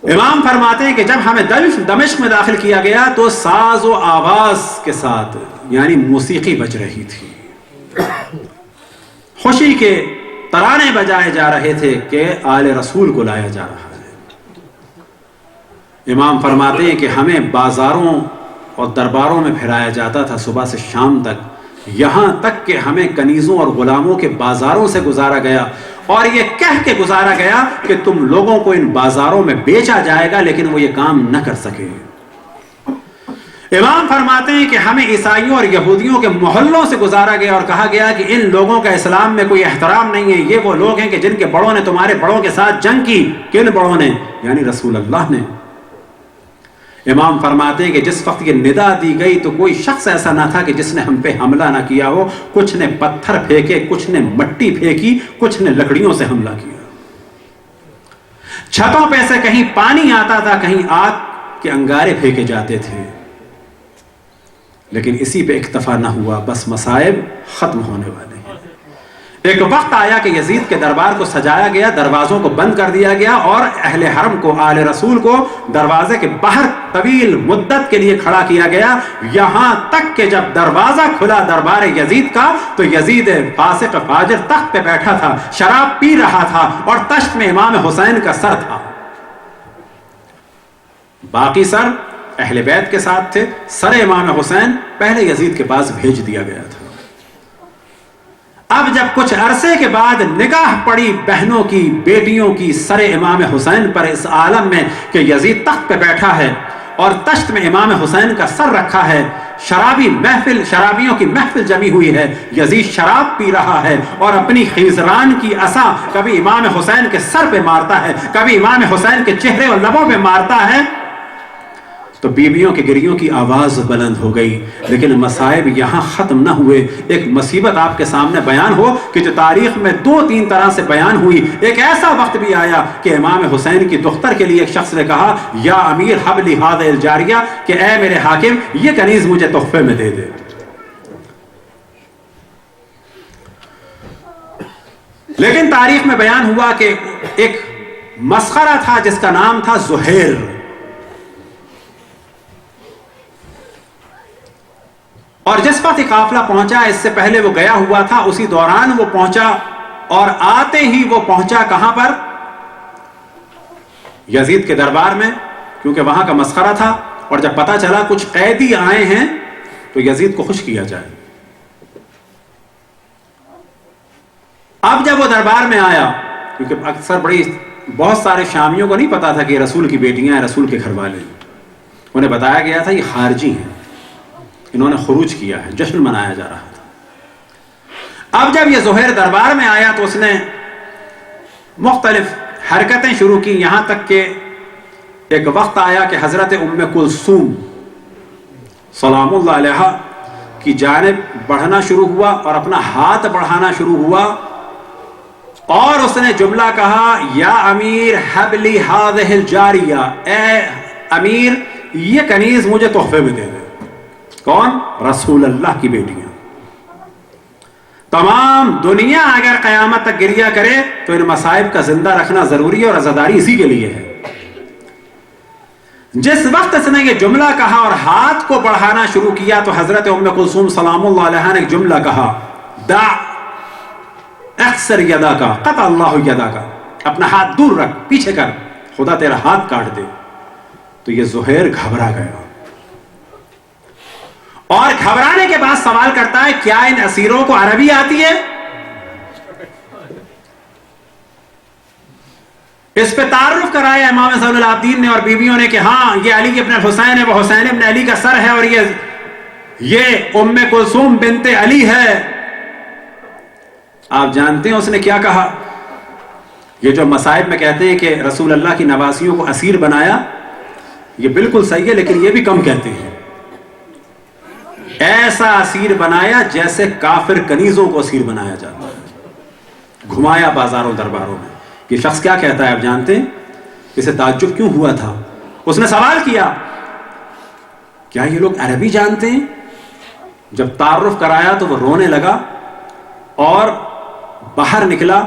امام فرماتے ہیں کہ جب ہمیں دمشق میں داخل کیا گیا تو ساز و آواز کے ساتھ, یعنی موسیقی بج رہی تھی, خوشی کے ترانے بجائے جا رہے تھے کہ آل رسول کو لایا جا رہا ہے. امام فرماتے ہیں کہ ہمیں بازاروں اور درباروں میں پھرایا جاتا تھا صبح سے شام تک, یہاں تک کہ ہمیں کنیزوں اور غلاموں کے بازاروں سے گزارا گیا, اور یہ کہہ کے گزارا گیا کہ تم لوگوں کو ان بازاروں میں بیچا جائے گا, لیکن وہ یہ کام نہ کر سکے. امام فرماتے ہیں کہ ہمیں عیسائیوں اور یہودیوں کے محلوں سے گزارا گیا اور کہا گیا کہ ان لوگوں کا اسلام میں کوئی احترام نہیں ہے، یہ وہ لوگ ہیں کہ جن کے بڑوں نے تمہارے بڑوں کے ساتھ جنگ کی۔ کن بڑوں نے؟ یعنی رسول اللہ نے۔ امام فرماتے ہیں کہ جس وقت یہ ندا دی گئی تو کوئی شخص ایسا نہ تھا کہ جس نے ہم پہ حملہ نہ کیا ہو۔ کچھ نے پتھر پھینکے، کچھ نے مٹی پھینکی، کچھ نے لکڑیوں سے حملہ کیا۔ چھتوں پہ سے کہیں پانی آتا تھا، کہیں آگ کے انگارے پھینکے جاتے تھے، لیکن اسی پہ اکتفا نہ ہوا، بس مصائب ختم ہونے والے ہیں۔ ایک وقت آیا کہ یزید کے دربار کو سجایا گیا، دروازوں کو بند کر دیا گیا اور اہل حرم کو، آل رسول کو دروازے کے باہر طویل مدت کے لیے کھڑا کیا گیا، یہاں تک کہ جب دروازہ کھلا دربار یزید کا تو یزید فاسق فاجر تخت پہ بیٹھا تھا، شراب پی رہا تھا اور تشت میں امام حسین کا سر تھا، باقی سر اہل بیت کے ساتھ تھے، سر امام حسین پہلے یزید کے پاس بھیج دیا گیا تھا۔ اب جب کچھ عرصے کے بعد نگاہ پڑی بہنوں کی، بیٹیوں کی سر امام حسین پر اس عالم میں کہ یزید تخت پہ بیٹھا ہے اور تشت میں امام حسین کا سر رکھا ہے، شرابی محفل، شرابیوں کی محفل جمی ہوئی ہے، یزید شراب پی رہا ہے اور اپنی خیزران کی عصا کبھی امام حسین کے سر پہ مارتا ہے، کبھی امام حسین کے چہرے اور لبوں پہ مارتا ہے، تو بیویوں کے گریوں کی آواز بلند ہو گئی۔ لیکن مصائب یہاں ختم نہ ہوئے۔ ایک مصیبت آپ کے سامنے بیان ہو کہ جو تاریخ میں 2-3 طرح سے بیان ہوئی۔ ایک ایسا وقت بھی آیا کہ امام حسین کی دختر کے لیے ایک شخص نے کہا، یا امیر حب لی ہذہ الجاریہ، کہ اے میرے حاکم یہ کنیز مجھے تحفے میں دے دے۔ لیکن تاریخ میں بیان ہوا کہ ایک مسخرہ تھا جس کا نام تھا زہیر، اور جس وقت قافلہ پہنچا، اس سے پہلے وہ گیا ہوا تھا، اسی دوران وہ پہنچا اور آتے ہی وہ پہنچا کہاں پر؟ یزید کے دربار میں، کیونکہ وہاں کا مسخرہ تھا، اور جب پتا چلا کچھ قیدی آئے ہیں تو یزید کو خوش کیا جائے۔ اب جب وہ دربار میں آیا، کیونکہ اکثر بہت سارے شامیوں کو نہیں پتا تھا کہ رسول کی بیٹیاں ہیں، رسول کے گھر والے، انہیں بتایا گیا تھا یہ خارجی ہیں، انہوں نے خروج کیا ہے، جشن منایا جا رہا تھا۔ اب جب یہ زہیر دربار میں آیا تو اس نے مختلف حرکتیں شروع کی، یہاں تک کہ ایک وقت آیا کہ حضرت ام کلثوم سلام اللہ علیہا کی جانب بڑھنا شروع ہوا اور اپنا ہاتھ بڑھانا شروع ہوا، اور اس نے جملہ کہا، یا امیر حب لی ہذہ الجاریہ، اے امیر یہ کنیز مجھے تحفے میں دے دے۔ کون؟ رسول اللہ کی بیٹیاں۔ تمام دنیا اگر قیامت تک گریہ کرے تو ان مصائب کا زندہ رکھنا ضروری ہے، اور عزاداری اسی کے لیے ہے۔ جس وقت اس نے یہ جملہ کہا اور ہاتھ کو بڑھانا شروع کیا تو حضرت ام کلثوم سلام اللہ علیہا نے ایک جملہ کہا، دع اخسر یدا کا قطع اللہ یدا کا، اپنا ہاتھ دور رکھ، پیچھے کر، خدا تیرا ہاتھ کاٹ دے۔ تو یہ زہیر گھبرا گیا، اور گھبرانے کے بعد سوال کرتا ہے، کیا ان اسیروں کو عربی آتی ہے؟ اس پہ تعارف کرایا امام زین العابدین نے اور بیویوں نے کہ ہاں یہ علی ابن الحسین ہے، وہ حسین ابن علی کا سر ہے، اور یہ ام کلثوم بنت علی ہے۔ آپ جانتے ہیں اس نے کیا کہا؟ یہ جو مصائب میں کہتے ہیں کہ رسول اللہ کی نواسیوں کو اسیر بنایا، یہ بالکل صحیح ہے، لیکن یہ بھی کم کہتے ہیں۔ ایسا اسیر بنایا جیسے کافر کنیزوں کو اسیر بنایا جاتا ہے، گھمایا بازاروں درباروں میں۔ یہ شخص کیا کہتا ہے آپ جانتے ہیں؟ اسے تعجب کیوں ہوا تھا؟ اس نے سوال کیا، کیا یہ لوگ عربی جانتے ہیں؟ جب تعارف کرایا تو وہ رونے لگا اور باہر نکلا،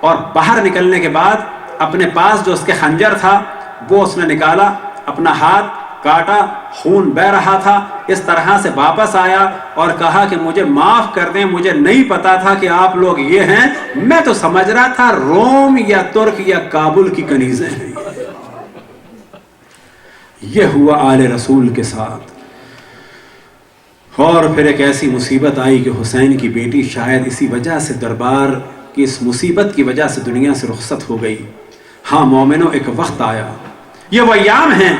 اور باہر نکلنے کے بعد اپنے پاس جو اس کے خنجر تھا وہ اس نے نکالا، اپنا ہاتھ کاٹا، خون بہ رہا تھا، اس طرح سے واپس آیا اور کہا کہ مجھے معاف کر دیں، مجھے نہیں پتا تھا کہ آپ لوگ یہ ہیں، میں تو سمجھ رہا تھا روم یا ترک یا کابل کی کنیزیں ہیں۔ یہ ہوا آل رسول کے ساتھ۔ اور پھر ایک ایسی مصیبت آئی کہ حسین کی بیٹی شاید اسی وجہ سے، دربار کی اس مصیبت کی وجہ سے دنیا سے رخصت ہو گئی۔ ہاں مومنوں، ایک وقت آیا، یہ وہ ایام ہیں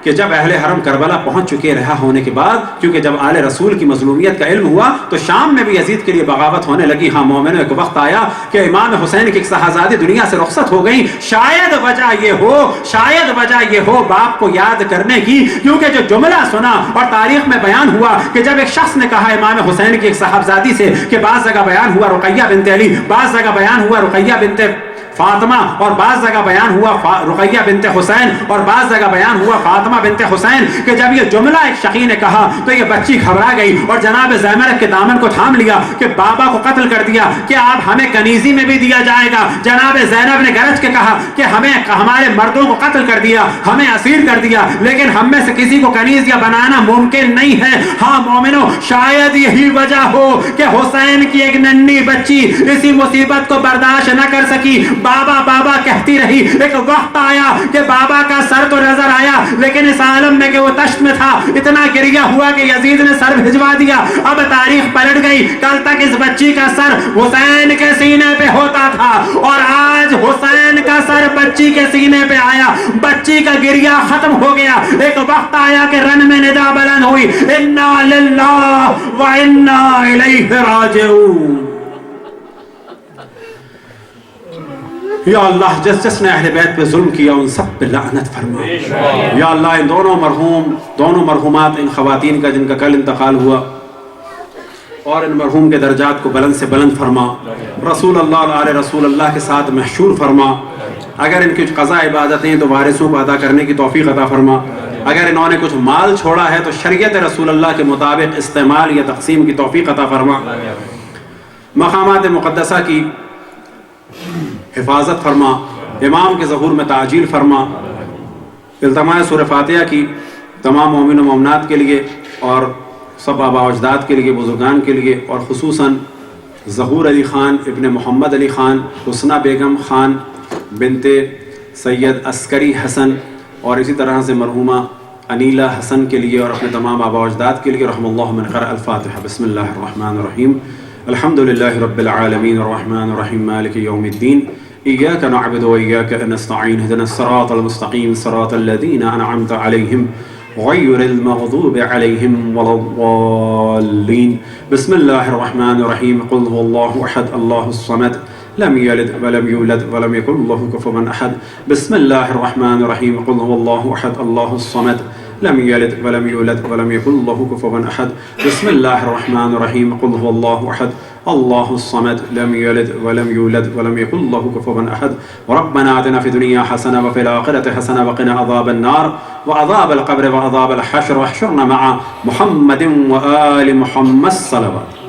کہ جب اہل حرم کربلا پہنچ چکے رہا ہونے کے بعد، کیونکہ جب آل رسول کی مظلومیت کا علم ہوا تو شام میں بھی یزید کے لیے بغاوت ہونے لگی۔ ہاں مومنوں، ایک وقت آیا کہ امام حسین کی ایک صاحبزادی دنیا سے رخصت ہو گئی۔ شاید وجہ یہ ہو باپ کو یاد کرنے کی، کیونکہ جو جملہ سنا اور تاریخ میں بیان ہوا کہ جب ایک شخص نے کہا امام حسین کی ایک صاحبزادی سے، کہ بعض جگہ بیان ہوا رقیہ بنت علی، بعض جگہ بیان ہوا رقیہ بنت فاطمہ، اور بعض جگہ بیان ہوا رقیہ بنت حسین، اور بعض جگہ بیان ہوا فاطمہ بنت حسین، کہ جب یہ جملہ ایک شقی نے کہا تو یہ بچی گھبرا گئی اور جناب زینب کے دامن کو تھام لیا کہ بابا کو قتل کر دیا، کہ آپ ہمیں کنیزی میں بھی دیا جائے گا۔ جناب زینب نے گرج کے کہا کہ ہمارے مردوں کو قتل کر دیا، ہمیں اسیر کر دیا، لیکن ہم میں سے کسی کو کنیز یا بنانا ممکن نہیں ہے۔ ہاں مومنو، شاید یہی وجہ ہو کہ حسین کی ایک ننھی بچی اسی مصیبت کو برداشت نہ کر سکی، بابا بابا کہتی رہی۔ ایک وقت آیا کہ بابا کا سر تو نظر آیا، لیکن اس عالم میں کہ وہ تشت میں تھا، اتنا گریا ہوا کہ یزید نے سر بھجوا دیا۔ اب تاریخ پلٹ گئی، کل تک اس بچی کا سر حسین کے سینے پہ ہوتا تھا، اور آج حسین کا سر بچی کے سینے پہ آیا، بچی کا گریا ختم ہو گیا۔ ایک وقت آیا کہ رن میں ندا بلند ہوئی، انا للہ و انا الیہ راجعون۔ یا اللہ، جس نے اہل بیت پہ ظلم کیا ان سب پہ لعنت فرما۔ یا اللہ، ان دونوں مرحومات، ان خواتین کا جن کا کل انتقال ہوا، اور ان مرحوم کے درجات کو بلند سے بلند فرما، رسول اللہ آل رسول اللہ کے ساتھ محشور فرما۔ اگر ان کی قضا عبادتیں ہیں تو وارثوں کو ادا کرنے کی توفیق عطا فرما۔ اگر انہوں نے کچھ مال چھوڑا ہے تو شریعت رسول اللہ کے مطابق استعمال یا تقسیم کی توفیق عطا فرما۔ مقامات مقدسہ کی حفاظت فرما، امام کے ظہور میں تعجیل فرما۔ التماء سورہ فاتحہ کی تمام مومن و مومنات کے لیے اور سب آبا و اجداد کے لیے، بزرگان کے لیے، اور خصوصاً ظہور علی خان ابن محمد علی خان، حسنہ بیگم خان بنت سید عسکری حسن، اور اسی طرح سے مرحومہ انیلہ حسن کے لیے، اور اپنے تمام آبا و اجداد کے لیے۔ رحم اللہ من قرأ الفاتحہ۔ بسم اللہ الرحمن الرحیم، الحمد للہ رب العالمین الرحمن الرحیم مالک یوم الدین، إياك نعبد وإياك نستعين، اهدنا الصراط المستقيم صراط الذين أنعمت عليهم غير المغضوب عليهم ولا الضالين. بسم الله الرحمن الرحيم. قل هو الله أحد الله الصمد لم يلد ولم يولد ولم يكن له كفوا أحد. بسم الله الرحمن الرحيم. قل هو الله أحد الله الصمد لم يلد ولم يولد ولم يكن له كفوا أحد. بسم الله الرحمن الرحيم. قل هو الله أحد الله الصمد لم يلد ولم يولد ولم يكن له كفوا أحد. ربنا آتنا في الدنيا حسنة وفي الآخرة حسنة وقنا عذاب النار وعذاب القبر وعذاب الحشر واحشرنا مع محمد وآل محمد صلوات.